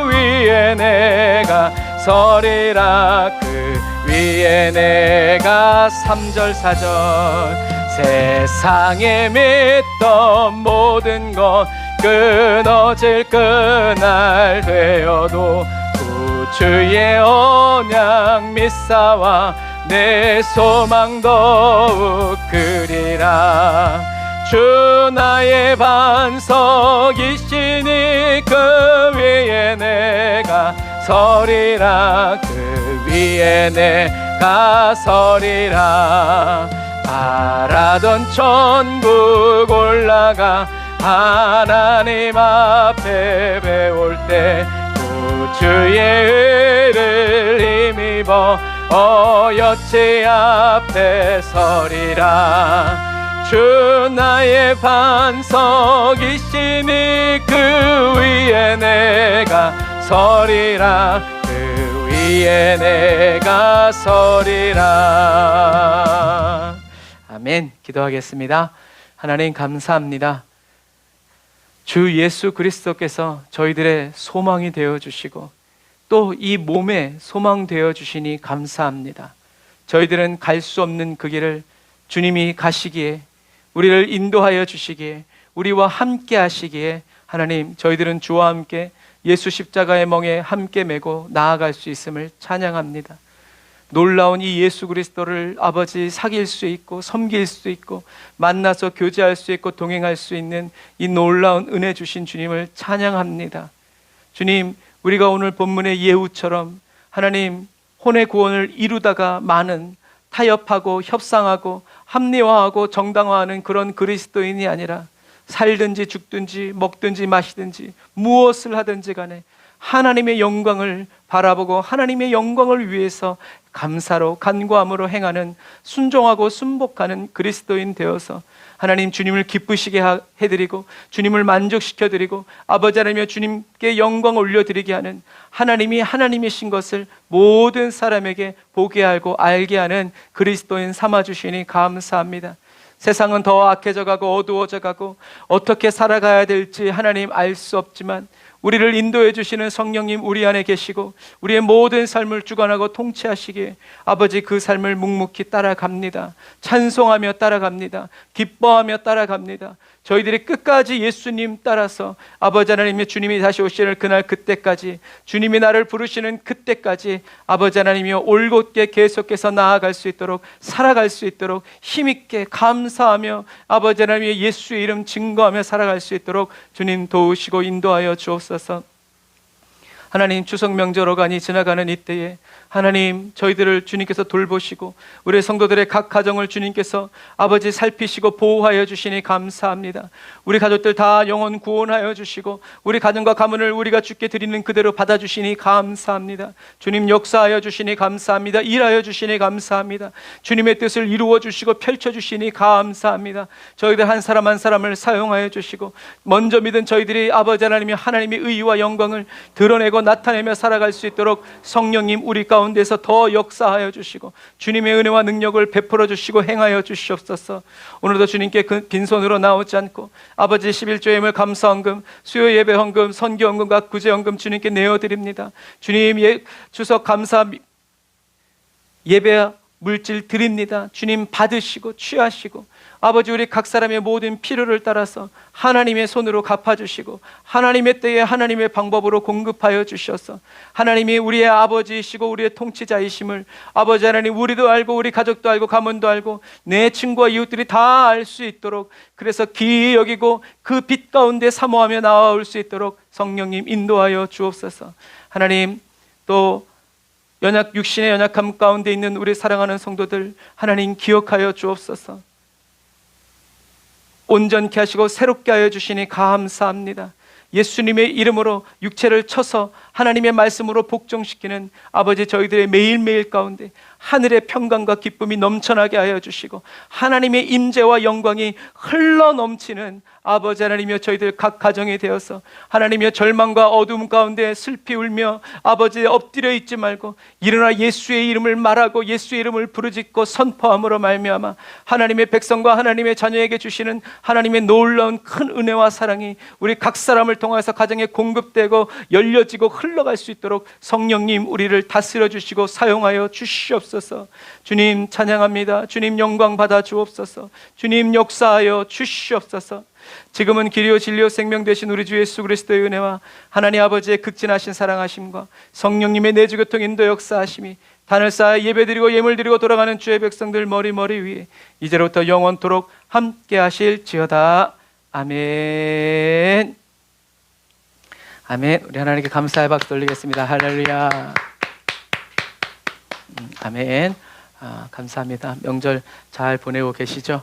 위에 내가 서리라. 그 위에 내가 3절 4절 세상에 믿던 모든 것 끊어질 그날 되어도 구주의 언약 믿사와 내 소망 더욱 크리라. 주 나의 반석이시니 그 위에 내가 서리라. 그 위에 내가 서리라. 바라던 천국 올라가 하나님 앞에 배울 때 구주의 의를 힘입어 어여치 앞에 서리라. 주 나의 반석이시니 그 위에 내가 서리라. 그 위에 내가 서리라. 아멘. 기도하겠습니다. 하나님 감사합니다. 주 예수 그리스도께서 저희들의 소망이 되어주시고 또 이 몸에 소망 되어주시니 감사합니다. 저희들은 갈 수 없는 그 길을 주님이 가시기에, 우리를 인도하여 주시기에, 우리와 함께 하시기에 하나님, 저희들은 주와 함께 예수 십자가의 멍에 함께 메고 나아갈 수 있음을 찬양합니다. 놀라운 이 예수 그리스도를 아버지 사귈 수 있고 섬길 수 있고 만나서 교제할 수 있고 동행할 수 있는 이 놀라운 은혜 주신 주님을 찬양합니다. 주님, 우리가 오늘 본문의 예후처럼 하나님 혼의 구원을 이루다가 많은 타협하고 협상하고 합리화하고 정당화하는 그런 그리스도인이 아니라 살든지 죽든지 먹든지 마시든지 무엇을 하든지 간에 하나님의 영광을 바라보고 하나님의 영광을 위해서 감사로 간구함으로 행하는 순종하고 순복하는 그리스도인 되어서 하나님 주님을 기쁘시게 해드리고 주님을 만족시켜드리고 아버지 하나님의 주님께 영광을 올려드리게 하는 하나님이 하나님이신 것을 모든 사람에게 보게 하고 알게 하는 그리스도인 삼아주시니 감사합니다. 세상은 더 악해져 가고 어두워져 가고 어떻게 살아가야 될지 하나님 알 수 없지만 우리를 인도해 주시는 성령님 우리 안에 계시고 우리의 모든 삶을 주관하고 통치하시기에 아버지 그 삶을 묵묵히 따라갑니다. 찬송하며 따라갑니다. 기뻐하며 따라갑니다. 저희들이 끝까지 예수님 따라서 아버지 하나님의 주님이 다시 오시는 그날 그때까지, 주님이 나를 부르시는 그때까지 아버지 하나님이여 올곧게 계속해서 나아갈 수 있도록, 살아갈 수 있도록 힘있게 감사하며 아버지 하나님의 예수의 이름 증거하며 살아갈 수 있도록 주님 도우시고 인도하여 주옵소서. 하나님, 추석 명절 어간이 지나가는 이때에 하나님 저희들을 주님께서 돌보시고 우리 성도들의 각 가정을 주님께서 아버지 살피시고 보호하여 주시니 감사합니다. 우리 가족들 다 영혼 구원하여 주시고 우리 가정과 가문을 우리가 주께 드리는 그대로 받아주시니 감사합니다. 주님 역사하여 주시니 감사합니다. 일하여 주시니 감사합니다. 주님의 뜻을 이루어 주시고 펼쳐 주시니 감사합니다. 저희들 한 사람 한 사람을 사용하여 주시고 먼저 믿은 저희들이 아버지 하나님이 하나님의 의와 영광을 드러내고 나타내며 살아갈 수 있도록 성령님 우리 가운데서 더 역사하여 주시고 주님의 은혜와 능력을 베풀어 주시고 행하여 주시옵소서. 오늘도 주님께 빈손으로 나오지 않고 아버지 11조 예물 감사헌금, 수요 예배 헌금, 선교 헌금과 구제 헌금 주님께 내어드립니다. 주님 추석 감사 예배 물질 드립니다. 주님 받으시고 취하시고 아버지 우리 각 사람의 모든 필요를 따라서 하나님의 손으로 갚아주시고 하나님의 때에 하나님의 방법으로 공급하여 주셔서 하나님이 우리의 아버지이시고 우리의 통치자이심을 아버지 하나님 우리도 알고 우리 가족도 알고 가문도 알고 내 친구와 이웃들이 다 알 수 있도록, 그래서 기이 여기고 그 빛 가운데 사모하며 나아올 수 있도록 성령님 인도하여 주옵소서. 하나님, 또 육신의 연약함 가운데 있는 우리 사랑하는 성도들 하나님 기억하여 주옵소서. 온전케 하시고 새롭게 하여 주시니 감사합니다. 예수님의 이름으로 육체를 쳐서 하나님의 말씀으로 복종시키는 아버지 저희들의 매일매일 가운데 하늘의 평강과 기쁨이 넘쳐나게 하여 주시고 하나님의 임재와 영광이 흘러넘치는 아버지 하나님이여 저희들 각 가정이 되어서 하나님이여 절망과 어둠 가운데 슬피 울며 아버지 엎드려 있지 말고 일어나 예수의 이름을 말하고 예수의 이름을 부르짖고 선포함으로 말미암아 하나님의 백성과 하나님의 자녀에게 주시는 하나님의 놀라운 큰 은혜와 사랑이 우리 각 사람을 통해서 가정에 공급되고 열려지고 흘러갈 수 있도록 성령님 우리를 다스려 주시고 사용하여 주시옵소서. 주님 찬양합니다. 주님 영광 받아 주옵소서. 주님 역사하여 주시옵소서. 지금은 길이요 진리요 생명 되신 우리 주 예수 그리스도의 은혜와 하나님 아버지의 극진하신 사랑하심과 성령님의 내주교통 인도 역사하심이 단을 쌓아 예배드리고 예물드리고 돌아가는 주의 백성들 머리 위에 이제로부터 영원토록 함께 하실지어다. 아멘. 아멘. 우리 하나님께 감사의 박수 돌리겠습니다. 할렐루야. 아멘. 감사합니다. 명절 잘 보내고 계시죠?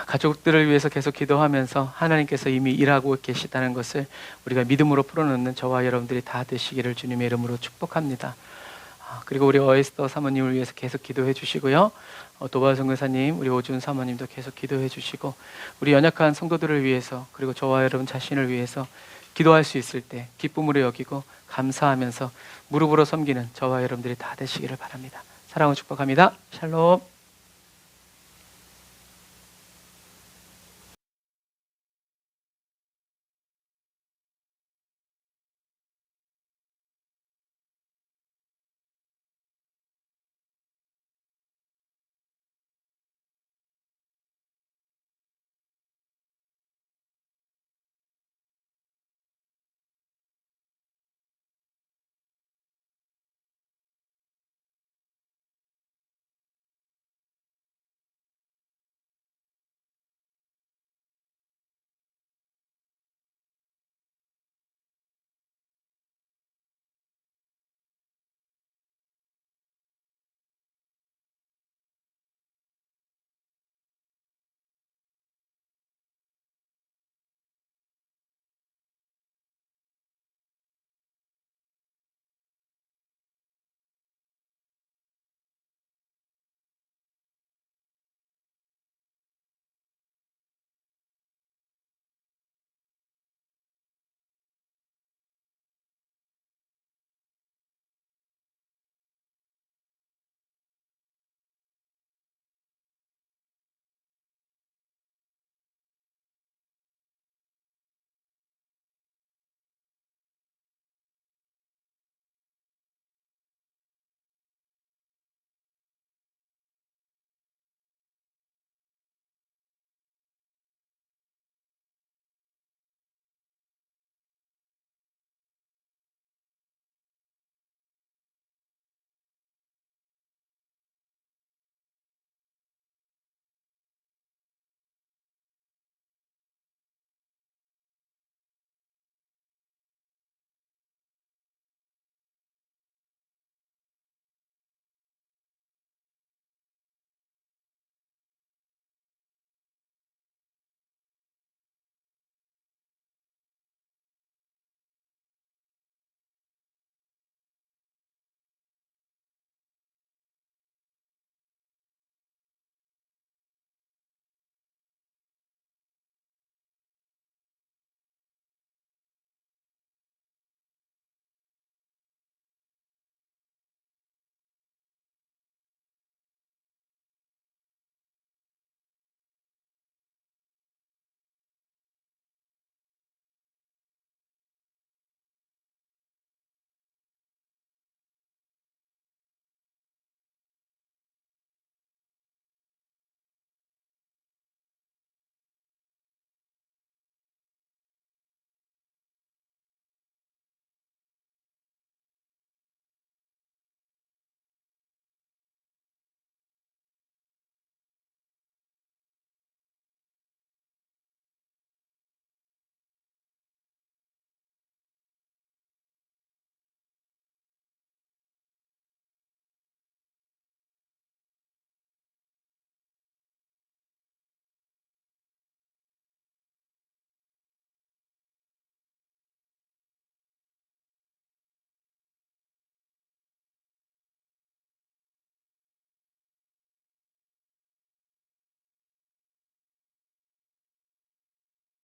가족들을 위해서 계속 기도하면서 하나님께서 이미 일하고 계시다는 것을 우리가 믿음으로 풀어놓는 저와 여러분들이 다 되시기를 주님의 이름으로 축복합니다. 그리고 우리 어에스더 사모님을 위해서 계속 기도해 주시고요. 도바 선교사님, 우리 오준 사모님도 계속 기도해 주시고, 우리 연약한 성도들을 위해서, 그리고 저와 여러분 자신을 위해서 기도할 수 있을 때 기쁨으로 여기고 감사하면서 무릎으로 섬기는 저와 여러분들이 다 되시기를 바랍니다. 사랑을 축복합니다. 샬롬.